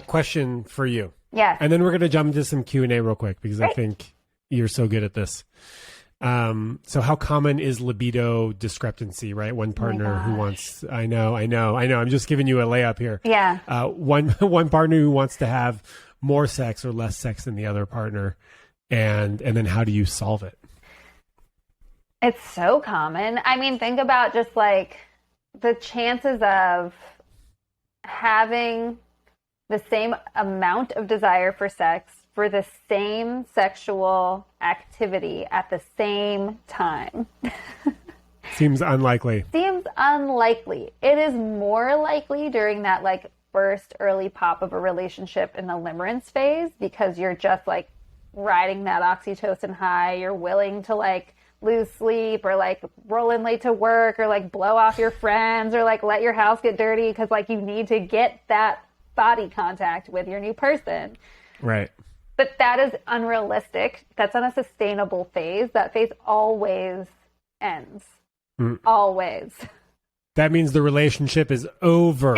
question for you. Yes. And then we're going to jump into some Q&A real quick because Great. I think you're so good at this. So how common is libido discrepancy, right? One partner who wants, I know. I'm just giving you a layup here. Yeah. One partner who wants to have more sex or less sex than the other partner. And then how do you solve it? It's so common. I mean, think about just like the chances of having the same amount of desire for sex for the same sexual activity at the same time. Seems unlikely. Seems unlikely. It is more likely during that like first early pop of a relationship in the limerence phase because you're just like riding that oxytocin high. You're willing to like lose sleep or like roll in late to work or like blow off your friends or like let your house get dirty because like you need to get that body contact with your new person. Right. But that is unrealistic. That's not a sustainable phase. That phase always ends. Always. That means the relationship is over.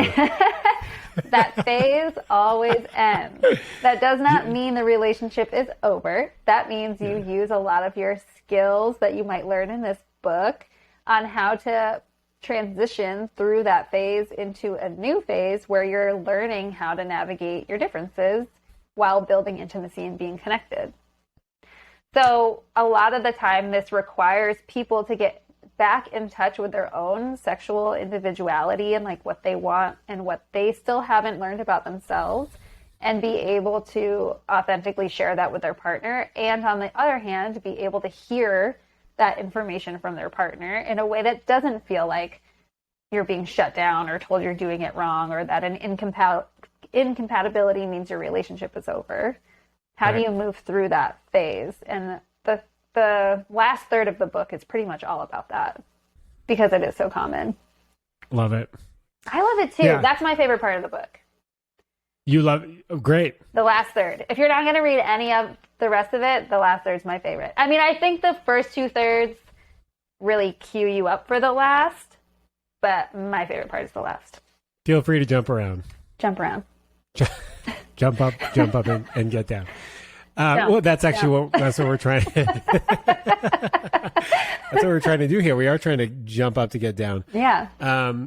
That phase always ends. That does not mean the relationship is over. That means you use a lot of your skills that you might learn in this book on how to transition through that phase into a new phase where you're learning how to navigate your differences while building intimacy and being connected. So a lot of the time this requires people to get back in touch with their own sexual individuality and like what they want and what they still haven't learned about themselves and be able to authentically share that with their partner. And on the other hand, be able to hear that information from their partner in a way that doesn't feel like you're being shut down or told you're doing it wrong or that an incompatibility means your relationship is over. How do you move through that phase? And the last third of the book is pretty much all about that because it is so common. Love it. I love it too. Yeah. That's my favorite part of the book. You love great. The last third. If you're not going to read any of the rest of it, the last third's my favorite. I mean, I think the first 2/3 really cue you up for the last, but my favorite part is the last. Feel free to jump around. Jump around. jump up, and get down. Well, that's actually that's what we're trying. That's what we're trying to do here. We are trying to jump up to get down. Yeah.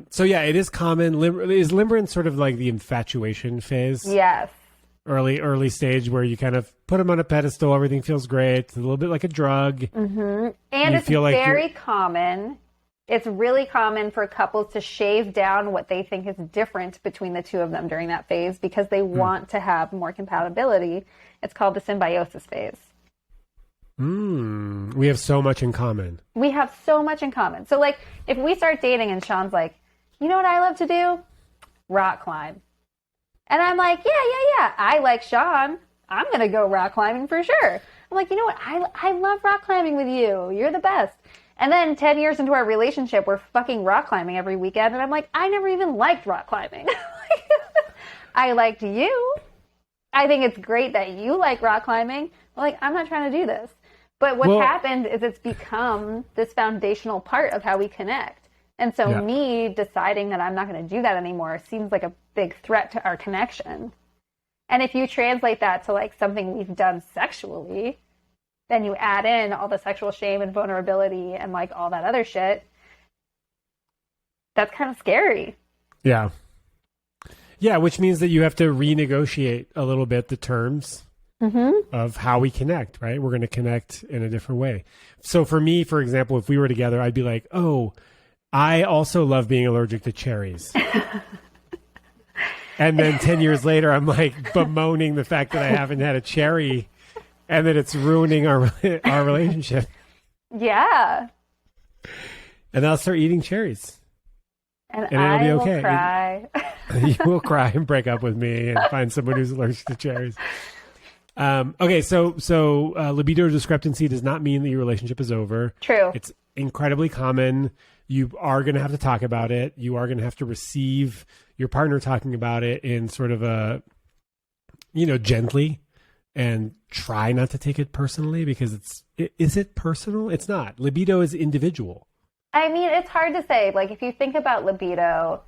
So yeah, it is common. Is limerence sort of like the infatuation phase? Yes. Early stage where you kind of put them on a pedestal. Everything feels great. It's a little bit like a drug. Mm-hmm. And it's very common. It's really common for couples to shave down what they think is different between the two of them during that phase because they want to have more compatibility. It's called the symbiosis phase. We have so much in common. We have so much in common. So, like, if we start dating and Shaun's like, you know what I love to do? Rock climb. And I'm like, yeah. I like Shaun. I'm going to go rock climbing for sure. I'm like, you know what? I love rock climbing with you. You're the best. And then 10 years into our relationship, we're fucking rock climbing every weekend. And I'm like, I never even liked rock climbing. I liked you. I think it's great that you like rock climbing. But like, I'm not trying to do this. But what happened is it's become this foundational part of how we connect. And so me deciding that I'm not going to do that anymore seems like a big threat to our connection. And if you translate that to like something we've done sexually, then you add in all the sexual shame and vulnerability and like all that other shit. That's kind of scary. Yeah. Yeah, which means that you have to renegotiate a little bit the terms of how we connect, right? We're going to connect in a different way. So for me, for example, if we were together, I'd be like, oh, I also love being allergic to cherries. And then 10 years later, I'm like bemoaning the fact that I haven't had a cherry and that it's ruining our relationship. Yeah. And I'll start eating cherries. And it'll be okay. Will cry. You will cry and break up with me and find someone who's allergic to cherries. Okay, so libido discrepancy does not mean that your relationship is over. True. It's incredibly common. You are going to have to talk about it. You are going to have to receive your partner talking about it in sort of a, gently, and try not to take it personally, because is it personal? It's not. Libido is individual. I mean, it's hard to say. Like, if you think about libido,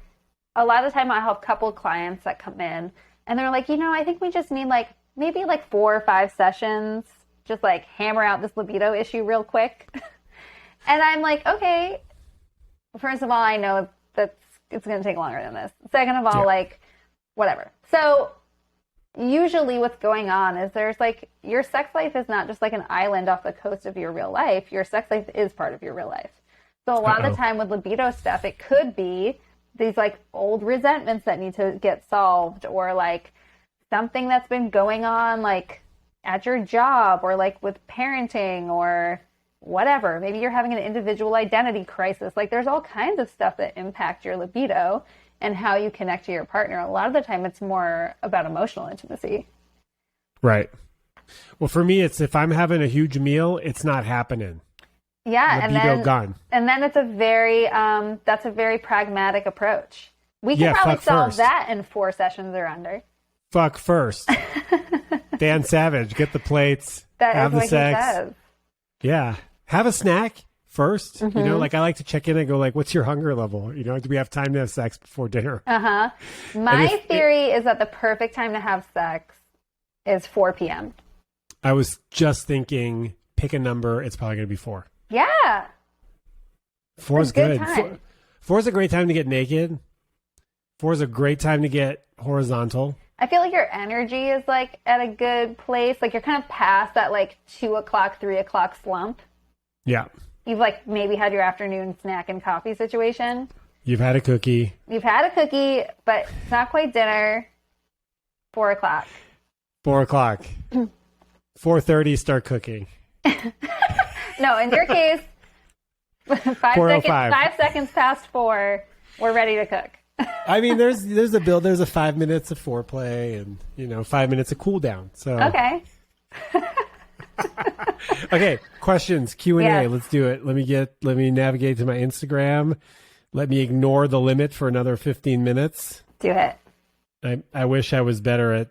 a lot of the time I have a couple clients that come in and they're like, I think we just need maybe 4 or 5 sessions, just hammer out this libido issue real quick. And I'm like, okay, first of all, I know that it's going to take longer than this. Second of all, whatever. So usually what's going on is there's your sex life is not just an island off the coast of your real life. Your sex life is part of your real life. So a lot of the time with libido stuff, it could be these old resentments that need to get solved, or something that's been going on at your job, or with parenting, or whatever. Maybe you're having an individual identity crisis. There's all kinds of stuff that impact your libido and how you connect to your partner. A lot of the time it's more about emotional intimacy. Right. Well, for me, it's if I'm having a huge meal, it's not happening. Yeah, libido gone. And then it's a very that's a very pragmatic approach. We can probably solve first. that in 4 sessions or under. Fuck first. Dan Savage, get the plates, have the sex. He says. Yeah. Have a snack first. Mm-hmm. I like to check in and go what's your hunger level? Do we have time to have sex before dinner? Uh-huh. My theory is that the perfect time to have sex is 4 p.m. I was just thinking, pick a number. It's probably going to be 4. Yeah. 4 is good. 4 is a great time to get naked. 4 is a great time to get horizontal. I feel like your energy is at a good place. You're kind of past that 2 o'clock, 3 o'clock slump. Yeah. You've maybe had your afternoon snack and coffee situation. You've had a cookie. But it's not quite dinner. 4 o'clock. 4 o'clock. 4:30, start cooking. No, in your case, 5 seconds past 4, we're ready to cook. I mean, there's a build. There's a 5 minutes of foreplay and 5 minutes of cool down. So okay. Okay, questions, Q&A. Yes. Let's do it. Let me navigate to my Instagram. Let me ignore the limit for another 15 minutes. Do it. I wish I was better at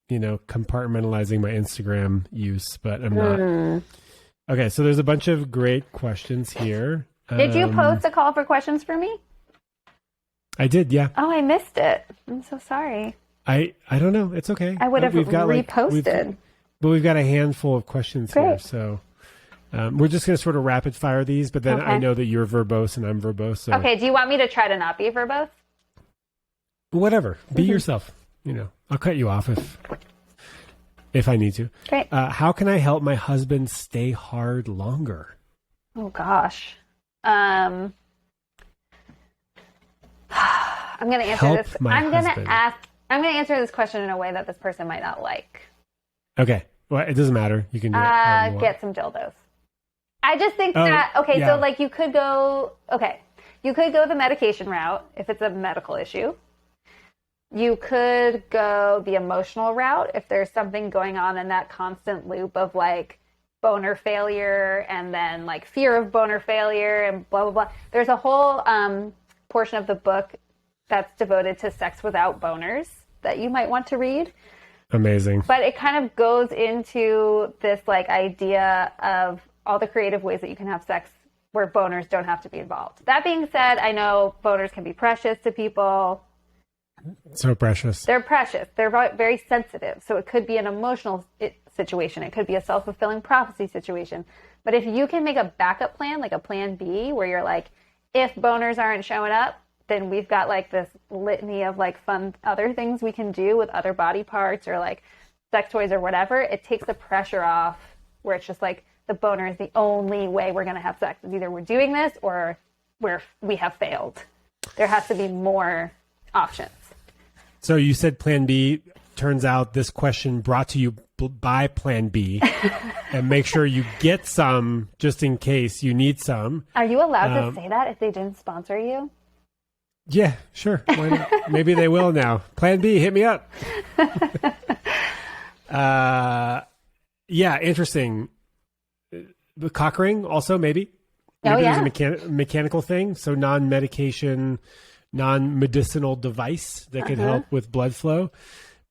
compartmentalizing my Instagram use, but I'm not. Okay, so there's a bunch of great questions here. Did you post a call for questions for me? I did, yeah. Oh, I missed it. I'm so sorry. I don't know. It's okay. I would have reposted. But we've got a handful of questions Great. here, so we're just going to sort of rapid fire these. But then I know that you're verbose and I'm verbose. So okay, do you want me to try to not be verbose? Whatever. Be yourself. I'll cut you off if I need to. Great. How can I help my husband stay hard longer? Oh gosh. I'm going to answer this. I'm going to answer this question in a way that this person might not like. Okay. Well, it doesn't matter. You can do it. Get some dildos. I just think that, okay, yeah. So you could go the medication route if it's a medical issue. You could go the emotional route if there's something going on in that constant loop of boner failure and then fear of boner failure and blah, blah, blah. There's a whole portion of the book that's devoted to sex without boners that you might want to read. Amazing. But it kind of goes into this idea of all the creative ways that you can have sex where boners don't have to be involved. That being said, I know boners can be precious to people. So precious. They're precious. They're very sensitive. So it could be an emotional situation. It could be a self-fulfilling prophecy situation. But if you can make a backup plan, like a plan B, where you're if boners aren't showing up, then we've got this litany of fun other things we can do with other body parts or sex toys or whatever. It takes the pressure off where it's just the boner is the only way we're going to have sex. It's either we're doing this or we have failed. There has to be more options. So you said plan B. Turns out this question brought to you by plan B. And make sure you get some just in case you need some. Are you allowed to say that if they didn't sponsor you? Yeah, sure. Why not? Maybe they will now. Plan B, hit me up. Yeah, interesting. The cock ring also, maybe. Oh, Maybe yeah. there's a mechanical thing, so non-medication, non-medicinal device that could help with blood flow.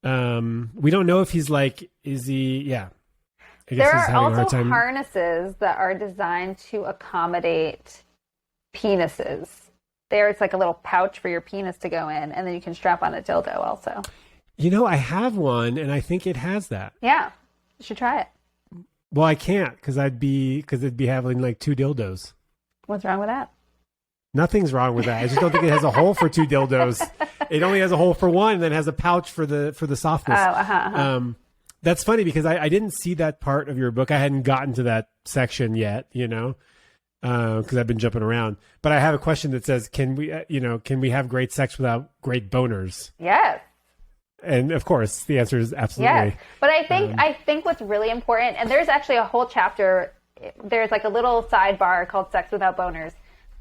We don't know if he's like, is he? Yeah, I guess There he's are having a hard also time. harnesses that are designed to accommodate penises. There's like a little pouch for your penis to go in, and then you can strap on a dildo also. You know, I have one, and I think it has that. Yeah, you should try it. Well, I can't because it'd be having like 2 dildos. What's wrong with that? Nothing's wrong with that. I just don't think it has a hole for 2 dildos. It only has a hole for one, and then has a pouch for the softness. That's funny because I didn't see that part of your book. I hadn't gotten to that section yet, you know, because I've been jumping around. But I have a question that says, can we have great sex without great boners? Yes. And of course, the answer is absolutely. Yes. But I think what's really important, and there's actually a whole chapter, there's like a little sidebar called Sex Without Boners,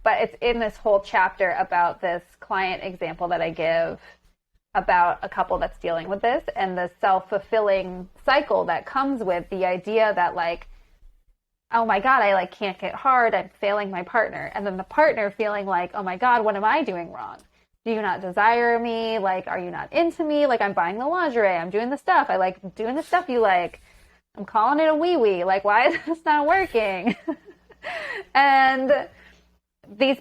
but it's in this whole chapter about this client example that I give about a couple that's dealing with this and the self-fulfilling cycle that comes with the idea that like, oh my God, I like can't get hard, I'm failing my partner. And then the partner feeling like, oh my God, what am I doing wrong? Do you not desire me? Like, are you not into me? Like, I'm buying the lingerie. I'm doing the stuff. I like doing the stuff you like. I'm calling it a wee-wee. Like, why is this not working? And these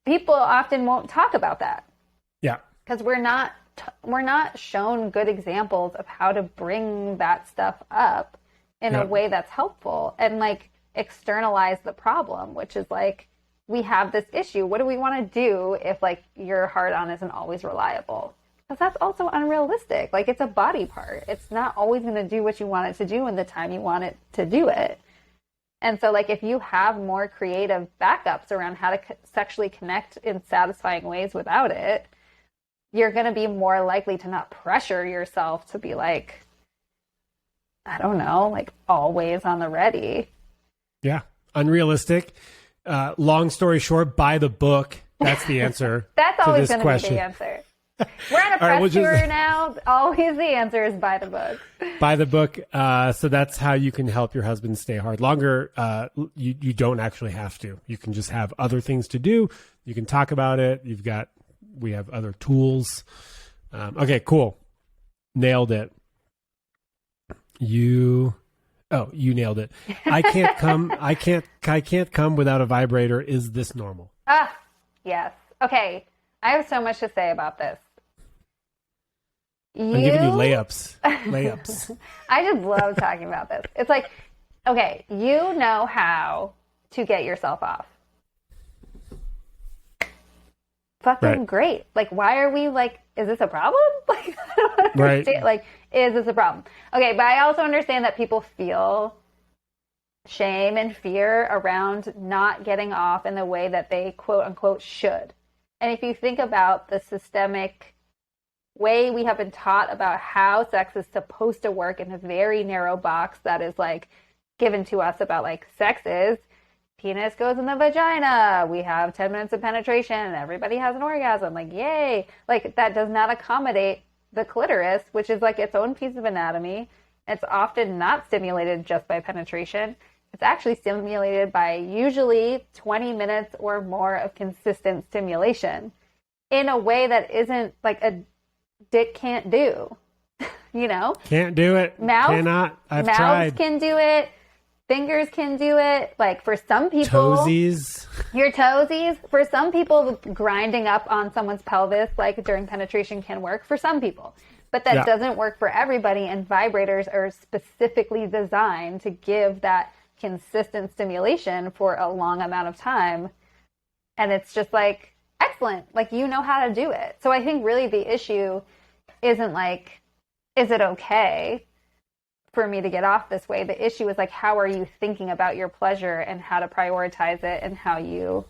people often won't talk about that. Yeah. Because we're not shown good examples of how to bring that stuff up in a way that's helpful and like externalize the problem, which is like, we have this issue. What do we want to do if like your hard-on isn't always reliable? Because that's also unrealistic. Like, it's a body part. It's not always going to do what you want it to do in the time you want it to do it. And so like if you have more creative backups around how to sexually connect in satisfying ways without it, you're going to be more likely to not pressure yourself to be like, I don't know, like always on the ready. Yeah. Unrealistic. Long story short, buy the book. That's the answer. That's always to going this to be the question. answer. We're on a press tour now. Always the answer is buy the book. Buy the book. So that's how you can help your husband stay hard longer. You don't actually have to. You can just have other things to do. You can talk about it. We have other tools. Okay, cool. Nailed it. You nailed it. I can't come without a vibrator. Is this normal? Yes. Okay. I have so much to say about this. I'm giving you layups. I just love talking about this. It's like, okay, you know how to get yourself off. Fucking great. Like, why are we like, is this a problem? Like, I don't understand. Right. Like, is this a problem? Okay, but I also understand that people feel shame and fear around not getting off in the way that they quote unquote should. And if you think about the systemic way we have been taught about how sex is supposed to work in a very narrow box that is like given to us about like sex is, penis goes in the vagina, we have 10 minutes of penetration, everybody has an orgasm, like yay. Like that does not accommodate the clitoris, which is like its own piece of anatomy. It's often not stimulated just by penetration. It's actually stimulated by usually 20 minutes or more of consistent stimulation in a way that isn't like a dick can't do, you know? Can't do it. Cannot. I've mouths tried. Can do it. Fingers can do it. Like for some people, Toesies. Your toesies. For some people, grinding up on someone's pelvis like during penetration can work for some people. But that doesn't work for everybody, and vibrators are specifically designed to give that consistent stimulation for a long amount of time. And it's just like, excellent. Like, you know how to do it. So I think really the issue isn't like, is it okay for me to get off this way? The issue is like, how are you thinking about your pleasure and how to prioritize it and how you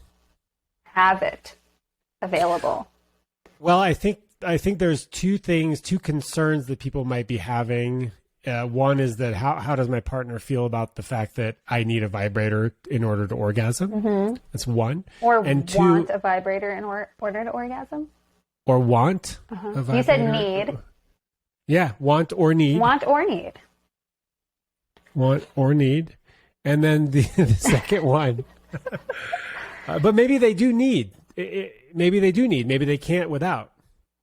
have it available? Well, I think there's two concerns that people might be having. One is that how does my partner feel about the fact that I need a vibrator in order to orgasm? Mm-hmm. That's one. Or and two, want a vibrator in order to orgasm? Or want a vibrator. You said need. Yeah, want or need. Want or need. want or need. And then the second one, but maybe they do need. Maybe they do need. Maybe they can't without.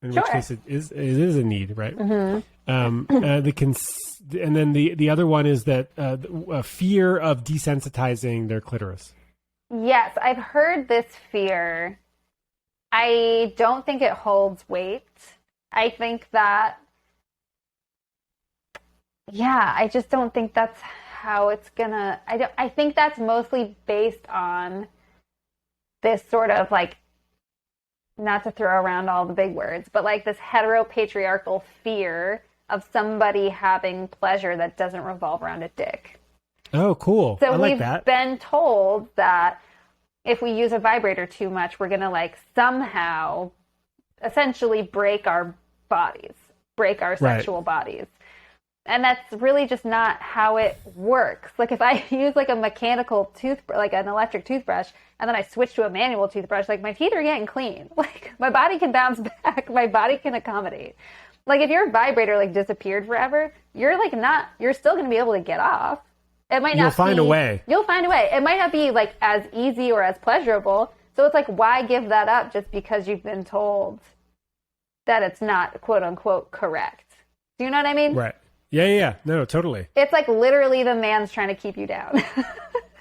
In which case, it is a need, right? And then the other one is that a fear of desensitizing their clitoris. Yes, I've heard this fear. I don't think it holds weight. I think that, I just don't think that's how it's gonna. I think that's mostly based on this sort of like, not to throw around all the big words, but like this heteropatriarchal fear of somebody having pleasure that doesn't revolve around a dick. Oh, cool. So I like we've that. been told that if we use a vibrator too much, we're going to like somehow essentially break our bodies, break our sexual bodies. And that's really just not how it works. Like if I use like a mechanical toothbrush, like an electric toothbrush, and then I switch to a manual toothbrush, like my teeth are getting clean. Like my body can bounce back. My body can accommodate. Like if your vibrator like disappeared forever, you're still going to be able to get off. It might not You'll find a way. You'll find a way. It might not be like as easy or as pleasurable. So it's like, why give that up just because you've been told that it's not quote unquote correct? Do you know what I mean? Right. Yeah. No, totally. It's like literally the man's trying to keep you down.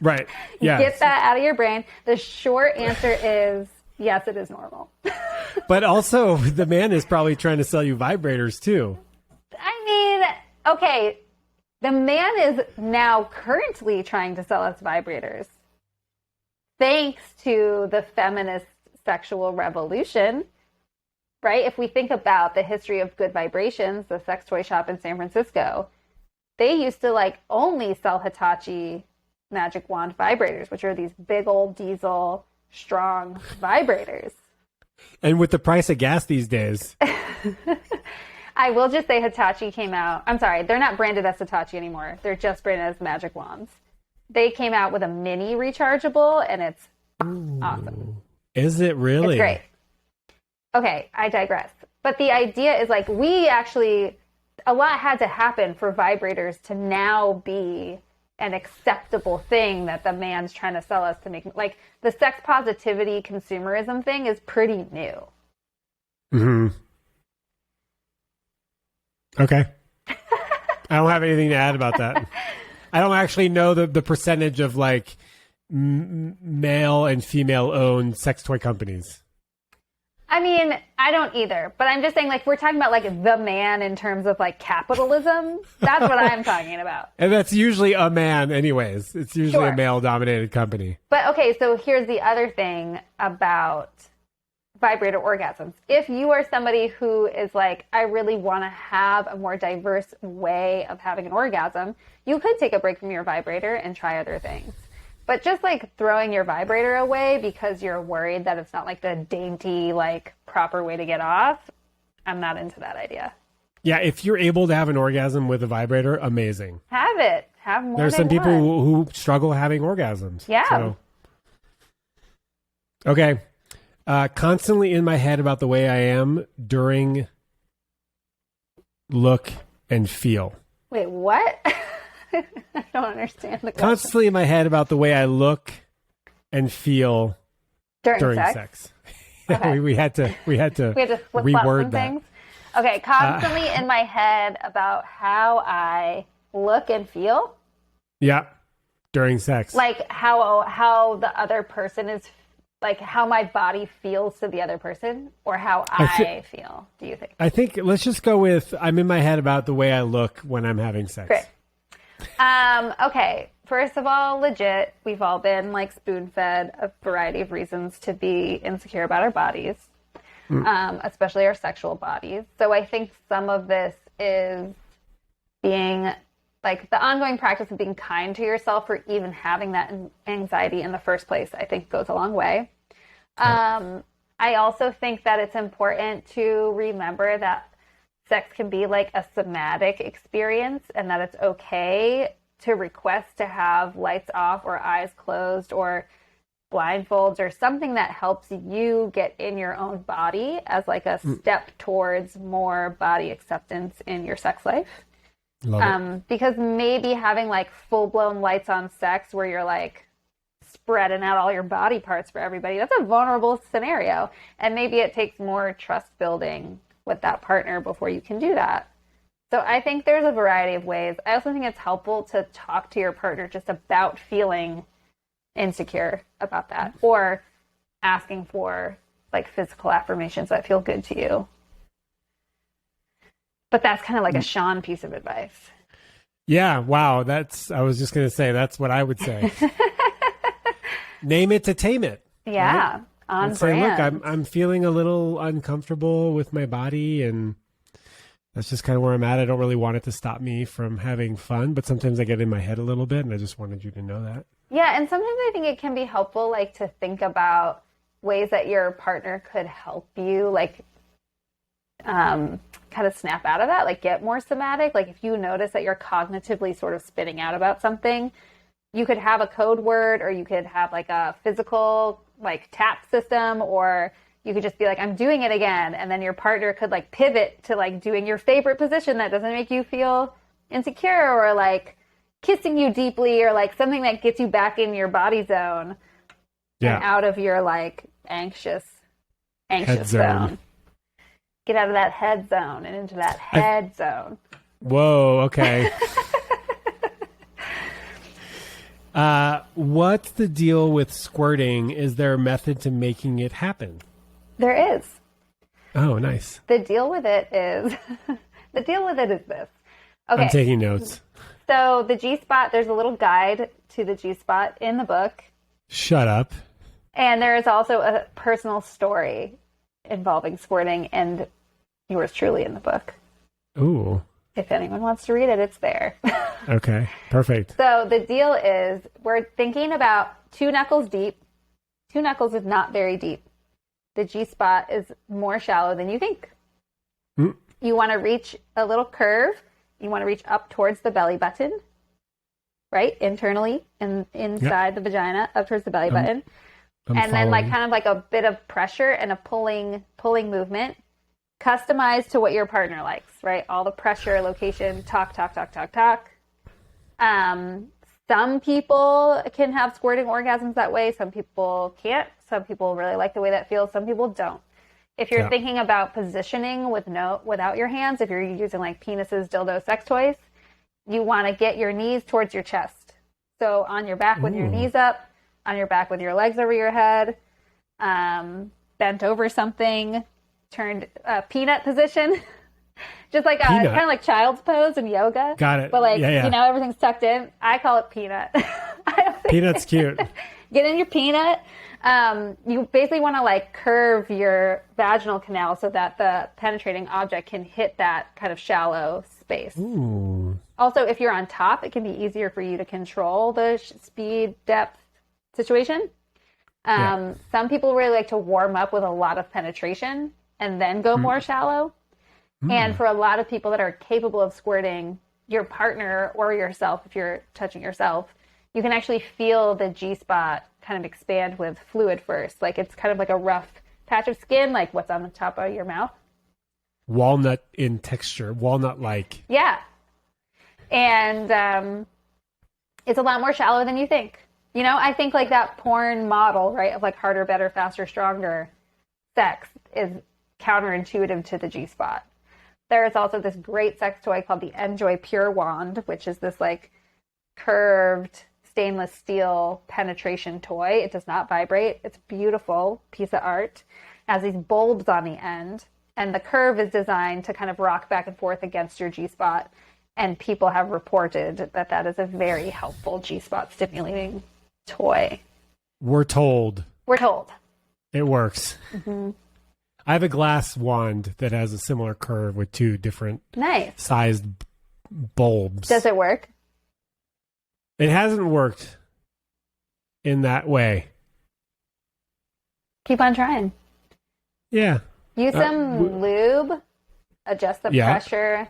Right. Yeah. Get that out of your brain. The short answer is yes, it is normal. But also the man is probably trying to sell you vibrators too. I mean, okay. The man is now currently trying to sell us vibrators. Thanks to the feminist sexual revolution, right? If we think about the history of Good Vibrations, the sex toy shop in San Francisco, they used to like only sell Hitachi magic wand vibrators, which are these big old diesel strong vibrators. And with the price of gas these days. I will just say Hitachi came out. I'm sorry, they're not branded as Hitachi anymore. They're just branded as magic wands. They came out with a mini rechargeable, and it's awesome. Is it really? It's great. Okay, I digress. But the idea is like a lot had to happen for vibrators to now be an acceptable thing that the man's trying to sell us to make. Like the sex positivity consumerism thing is pretty new. Mm-hmm. Okay. I don't have anything to add about that. I don't actually know the percentage of like male and female owned sex toy companies. I mean, I don't either, but I'm just saying like we're talking about like the man in terms of like capitalism. That's what I'm talking about. And that's usually a man anyways. It's usually Sure. a male dominated company. But okay, so here's the other thing about vibrator orgasms. If you are somebody who is like, I really want to have a more diverse way of having an orgasm, you could take a break from your vibrator and try other things. But just like throwing your vibrator away because you're worried that it's not like the dainty, like proper way to get off, I'm not into that idea. Yeah, if you're able to have an orgasm with a vibrator, amazing. Have it. Have more. There's some people who struggle having orgasms. Yeah. So. Okay. Constantly in my head about the way I am during look and feel. Wait, what? I don't understand the question. Constantly in my head about the way I look and feel during sex. Okay. we had to flip-flop reword some that. thing. Okay, constantly in my head about how I look and feel. Yeah, during sex. Like how the other person is, like how my body feels to the other person, or how I feel, do you think? I think let's just go with I'm in my head about the way I look when I'm having sex. Great. Okay, first of all, legit, we've all been like spoon-fed a variety of reasons to be insecure about our bodies, especially our sexual bodies. So I think some of this is being like the ongoing practice of being kind to yourself for even having that anxiety in the first place, I think goes a long way. I also think that it's important to remember that sex can be like a somatic experience and that it's okay to request to have lights off or eyes closed or blindfolds or something that helps you get in your own body as like a step towards more body acceptance in your sex life. Love it. Because maybe having like full-blown lights on sex where you're like spreading out all your body parts for everybody, that's a vulnerable scenario. And maybe it takes more trust building with that partner before you can do that. So I think there's a variety of ways. I also think it's helpful to talk to your partner just about feeling insecure about that, or asking for like physical affirmations that feel good to you. But that's kind of like a Shaun piece of advice. Yeah, wow. I was just going to say, that's what I would say. Name it to tame it. Yeah, right? on and say, brand. look, I'm feeling a little uncomfortable with my body, and that's just kind of where I'm at. I don't really want it to stop me from having fun, but sometimes I get in my head a little bit, and I just wanted you to know that. Yeah, and sometimes I think it can be helpful, like, to think about ways that your partner could help you, like, kind of snap out of that, like get more somatic. Like if you notice that you're cognitively sort of spinning out about something, you could have a code word, or you could have like a physical like tap system, or you could just be like, I'm doing it again. And then your partner could like pivot to like doing your favorite position that doesn't make you feel insecure, or like kissing you deeply, or like something that gets you back in your body zone and out of your like anxious zone. Get out of that head zone and into that head zone. Whoa, okay. What's the deal with squirting? Is there a method to making it happen? There is. Oh, nice. The deal with it is this. Okay. I'm taking notes. So the G-spot, there's a little guide to the G-spot in the book. Shut up. And there is also a personal story involving squirting and yours truly in the book. Ooh. If anyone wants to read it, it's there. Okay, perfect. So the deal is we're thinking about 2 knuckles deep. 2 knuckles is not very deep. The G-spot is more shallow than you think. Mm. You want to reach a little curve. You want to reach up towards the belly button, right? Internally and inside the vagina, up towards the belly button. And then like kind of like a bit of pressure and a pulling movement, customized to what your partner likes, right? All the pressure, location, talk. Some people can have squirting orgasms that way. Some people can't. Some people really like the way that feels. Some people don't. If you're thinking about positioning without your hands, if you're using like penises, dildos, sex toys, you want to get your knees towards your chest. So on your back with your knees up, on your back with your legs over your head, bent over something, turned peanut position. Just like kind of like child's pose in yoga. Got it. But like, you know, everything's tucked in. I call it peanut. Peanut's cute. Get in your peanut. You basically want to like curve your vaginal canal so that the penetrating object can hit that kind of shallow space. Ooh. Also, if you're on top, it can be easier for you to control the speed, depth situation. Some people really like to warm up with a lot of penetration and then go more shallow. And for a lot of people that are capable of squirting, your partner or yourself, if you're touching yourself, you can actually feel the G-spot kind of expand with fluid first. Like it's kind of like a rough patch of skin, like what's on the top of your mouth. Walnut in texture, walnut-like. Yeah. And it's a lot more shallow than you think. You know, I think like that porn model, right, of like harder, better, faster, stronger sex is counterintuitive to the G-spot. There is also this great sex toy called the Enjoy Pure Wand, which is this like curved stainless steel penetration toy. It does not vibrate. It's a beautiful piece of art. It has these bulbs on the end, and the curve is designed to kind of rock back and forth against your G-spot. And people have reported that that is a very helpful G-spot stimulating toy. We're told. It works. Mm-hmm. I have a glass wand that has a similar curve with 2 different sized bulbs. Does it work? It hasn't worked in that way. Keep on trying. Yeah. Use some lube. Adjust the pressure.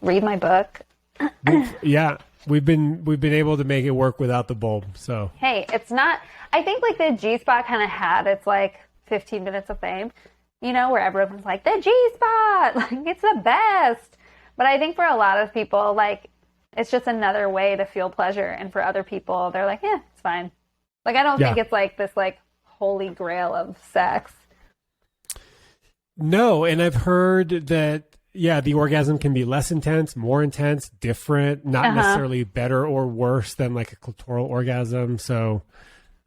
Read my book. We've been able to make it work without the bulb. So hey, it's not. I think like the G-spot kind of had its like 15 minutes of fame, you know, where everyone's like the G-spot, like it's the best. But I think for a lot of people, like, it's just another way to feel pleasure. And for other people, they're like, it's fine. Like, I don't think it's like this, like, holy grail of sex. No, and I've heard that, the orgasm can be less intense, more intense, different, not necessarily better or worse than like a clitoral orgasm. So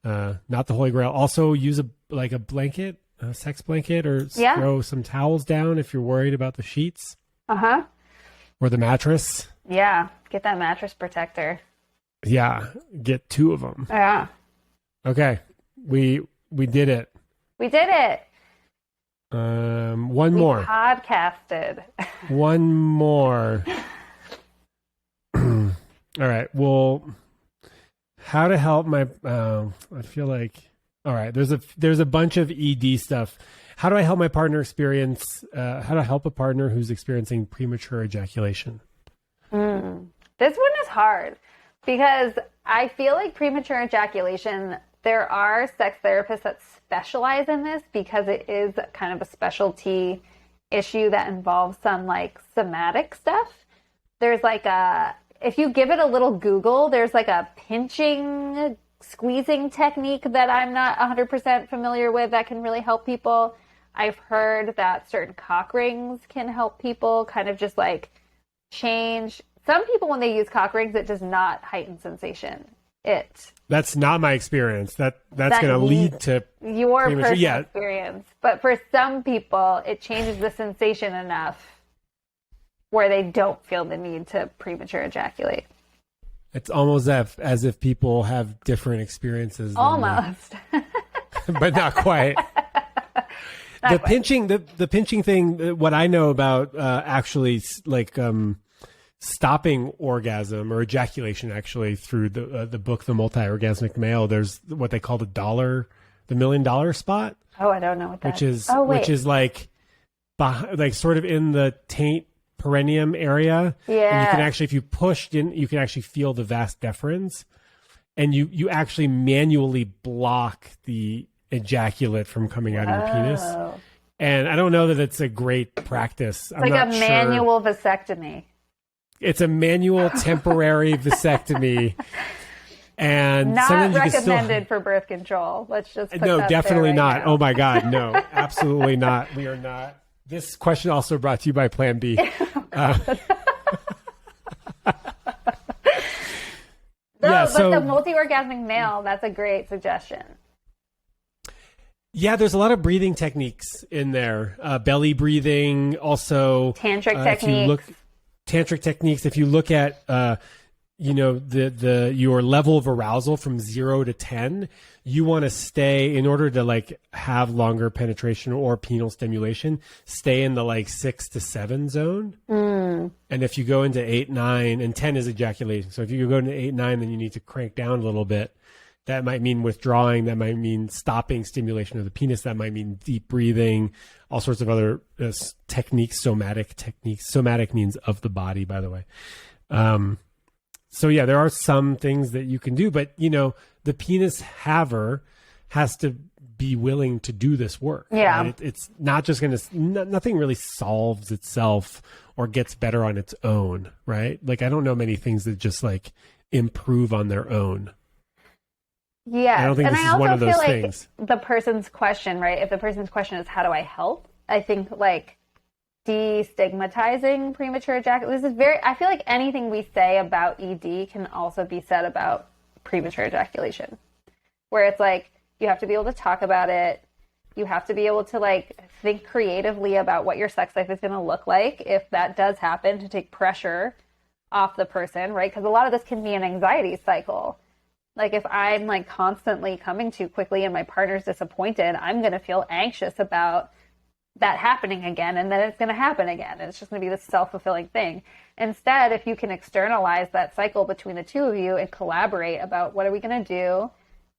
not the holy grail. Also use a blanket, a sex blanket, or throw some towels down if you're worried about the sheets. Or the mattress. Yeah, get that mattress protector. Yeah, get 2 of them. Yeah. Okay, we did it. We did it. One more. Podcasted. One more. All right. Well, how to help my? I feel like. All right. There's a bunch of ED stuff. How do I help my partner experience? How to help a partner who's experiencing premature ejaculation? This one is hard because I feel like premature ejaculation. There are sex therapists that specialize in this because it is kind of a specialty issue that involves some like somatic stuff. There's like if you give it a little Google, there's like a pinching, squeezing technique that I'm not 100% familiar with that can really help people. I've heard that certain cock rings can help people kind of just like change. Some people, when they use cock rings, it does not heighten sensation. That's not my experience. That's going to lead to your personal experience. But for some people, it changes the sensation enough where they don't feel the need to premature ejaculate. It's almost as if people have different experiences. Almost. But not quite. Pinching, the pinching thing, what I know about actually like stopping orgasm or ejaculation actually through the book The Multi-Orgasmic Male, there's what they call the $1 million spot. Oh, I don't know what that which is like sort of in the taint perineum area. Yeah. And you can actually, if you pushed in, you can actually feel the vas deferens, and you actually manually block the ejaculate from coming out of your penis. And I don't know that it's a great practice. It's like a manual vasectomy. It's a manual temporary vasectomy. And not recommended for birth control. Let's just put that definitely there not. now. Oh my God, no, absolutely not. We are not. This question also brought to you by Plan B. But the multi-orgasmic male, that's a great suggestion. Yeah, there's a lot of breathing techniques in there. Belly breathing, also tantric techniques. Tantric techniques. If you look at your level of arousal from 0 to 10, you want to stay, in order to like have longer penetration or penile stimulation, stay in the like 6 to 7 zone. And if you go into 8, 9, and 10 is ejaculation. So if you go into 8, 9, then you need to crank down a little bit. That might mean withdrawing. That might mean stopping stimulation of the penis. That might mean deep breathing, all sorts of other techniques, somatic techniques. Somatic means of the body, by the way. So yeah, there are some things that you can do, but the penis haver has to be willing to do this work. Yeah. Right? It's not just going to, nothing really solves itself or gets better on its own, right? Like, I don't know many things that just like improve on their own. Yeah. I don't think this is one of those things. The person's question, right? If the person's question is, how do I help? I think like destigmatizing premature ejaculation. This is I feel like anything we say about ED can also be said about premature ejaculation, where it's like, you have to be able to talk about it. You have to be able to like think creatively about what your sex life is going to look like if that does happen, to take pressure off the person, right? Because a lot of this can be an anxiety cycle. Like, if I'm like constantly coming too quickly and my partner's disappointed, I'm going to feel anxious about that happening again, and then it's going to happen again. It's just going to be this self-fulfilling thing. Instead, if you can externalize that cycle between the two of you and collaborate about what are we going to do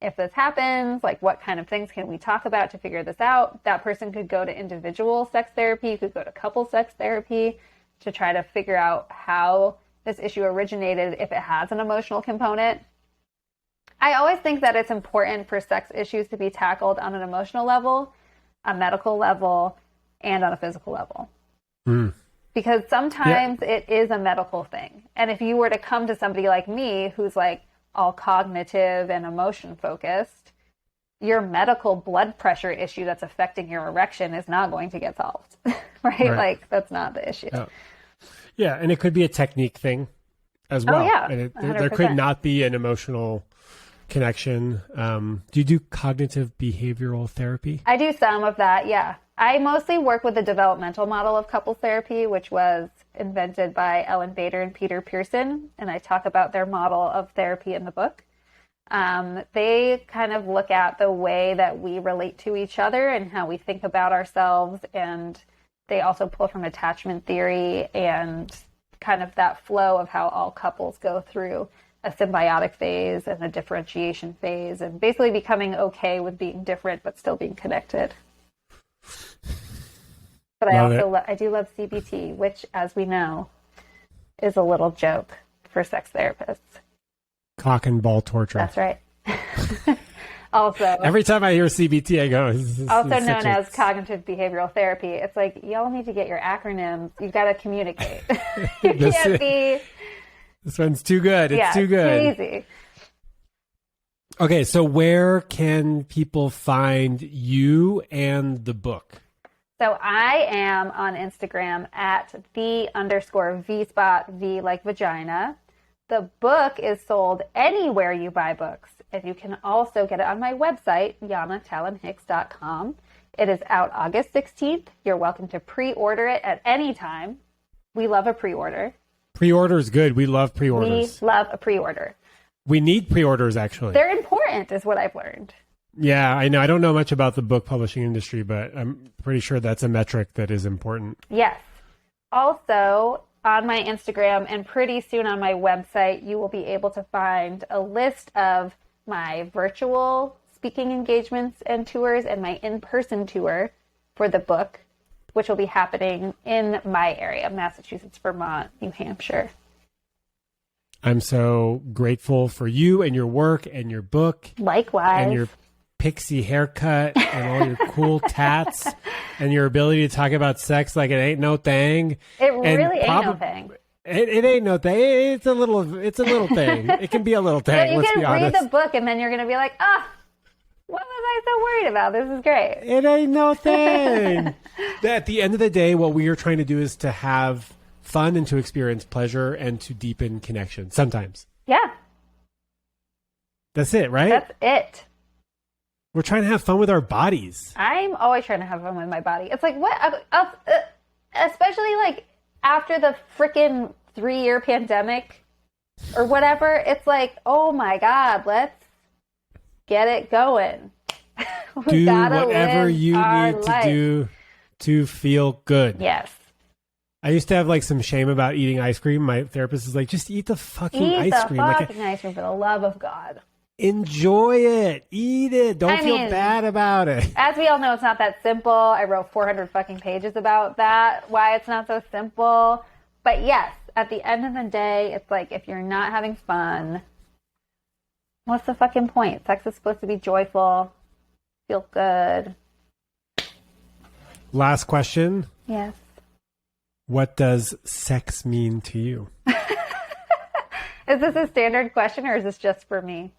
if this happens, like what kind of things can we talk about to figure this out. That person could go to individual sex therapy, could go to couple sex therapy to try to figure out how this issue originated if it has an emotional component. I always think that it's important for sex issues to be tackled on an emotional level, a medical level, and on a physical level. Because sometimes it is a medical thing. And if you were to come to somebody like me who's like all cognitive and emotion focused, your medical blood pressure issue that's affecting your erection is not going to get solved. Right? Like, that's not the issue. Oh. Yeah, and it could be a technique thing as well. Oh, yeah. And there could not be an emotional connection. Do you do cognitive behavioral therapy? I do some of that, yeah. I mostly work with the developmental model of couples therapy, which was invented by Ellen Bader and Peter Pearson, and I talk about their model of therapy in the book. They kind of look at the way that we relate to each other and how we think about ourselves, and they also pull from attachment theory and kind of that flow of how all couples go through a symbiotic phase and a differentiation phase, and basically becoming okay with being different but still being connected. But I do love CBT, which, as we know, is a little joke for sex therapists. Cock and ball torture. That's right. Also, every time I hear CBT, I go. Also known as cognitive behavioral therapy. It's like, y'all need to get your acronyms. You've got to communicate. You can't be. This one's too good. It's too good. Too easy. Okay, so where can people find you and the book? So I am on Instagram at _V_spot, V like vagina. The book is sold anywhere you buy books, and you can also get it on my website, yanatallonhicks.com. It is out August 16th. You're welcome to pre-order it at any time. We love a pre-order. Pre-order is good. We love pre-orders. We love a pre-order. We need pre-orders, actually. They're important, is what I've learned. Yeah, I know. I don't know much about the book publishing industry, but I'm pretty sure that's a metric that is important. Yes. Also, on my Instagram and pretty soon on my website, you will be able to find a list of my virtual speaking engagements and tours and my in-person tour for the book, which will be happening in my area, Massachusetts, Vermont, New Hampshire. I'm so grateful for you and your work and your book. Likewise. And your pixie haircut and all your cool tats and your ability to talk about sex like it ain't no thing. It really ain't no thing. It ain't no thing. It's a little thing. It can be a little thing. You let's can be honest. read the book and then you're going to be like, what was I so worried about? This is great. It ain't no thing. At the end of the day, what we are trying to do is to have fun and to experience pleasure and to deepen connection. Sometimes. Yeah. That's it, right? That's it. We're trying to have fun with our bodies. I'm always trying to have fun with my body. It's like, what? Especially like after the freaking 3-year pandemic or whatever. It's like, oh my God, let's get it going. Do whatever you need to do to feel good. Yes. I used to have like some shame about eating ice cream. My therapist is like, just eat the fucking ice cream. Eat the fucking ice cream for the love of God. Enjoy it. Eat it. Don't feel bad about it. As we all know, it's not that simple. I wrote 400 fucking pages about that, why it's not so simple. But yes, at the end of the day, it's like, if you're not having fun, what's the fucking point? Sex is supposed to be joyful, feel good. Last question. Yes. What does sex mean to you? Is this a standard question or is this just for me?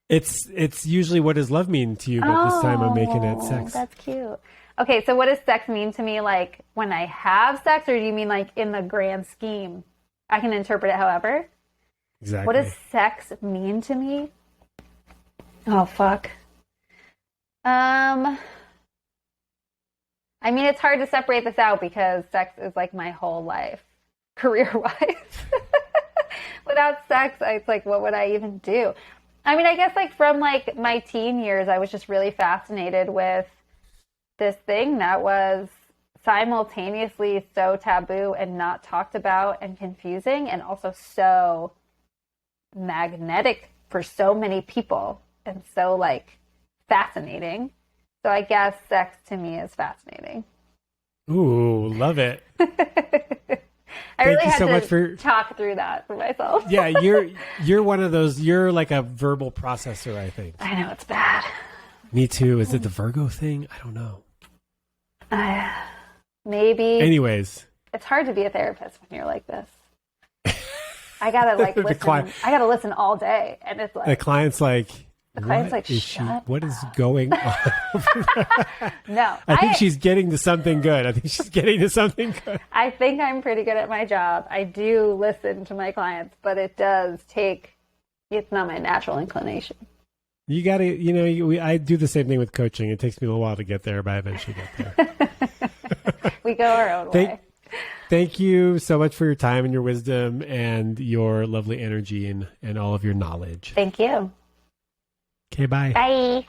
It's usually what does love mean to you, but this time I'm making it sex. That's cute. Okay, so what does sex mean to me, like when I have sex, or do you mean like in the grand scheme? I can interpret it however. Exactly. What does sex mean to me? Oh, fuck. I mean, it's hard to separate this out because sex is like my whole life, career-wise. Without sex, it's like, what would I even do? I mean, I guess like from like my teen years, I was just really fascinated with this thing that was simultaneously so taboo and not talked about and confusing, and also so magnetic for so many people and so like fascinating. So I guess sex to me is fascinating. Ooh, love it. I really had to talk through that for myself. Yeah, you're one of those. You're like a verbal processor, I think. I know, it's bad. Me too. Is it the Virgo thing? I don't know. Maybe. Anyways, It's hard to be a therapist when you're like this. I gotta like listen. I gotta listen all day, and it's like the client's like, shut what is going on? No, I think she's getting to something good. I think I'm pretty good at my job. I do listen to my clients, but it's not my natural inclination. You got to, I do the same thing with coaching. It takes me a little while to get there, but I eventually get there. We go our own way. Thank you so much for your time and your wisdom and your lovely energy and all of your knowledge. Thank you. Okay, bye. Bye.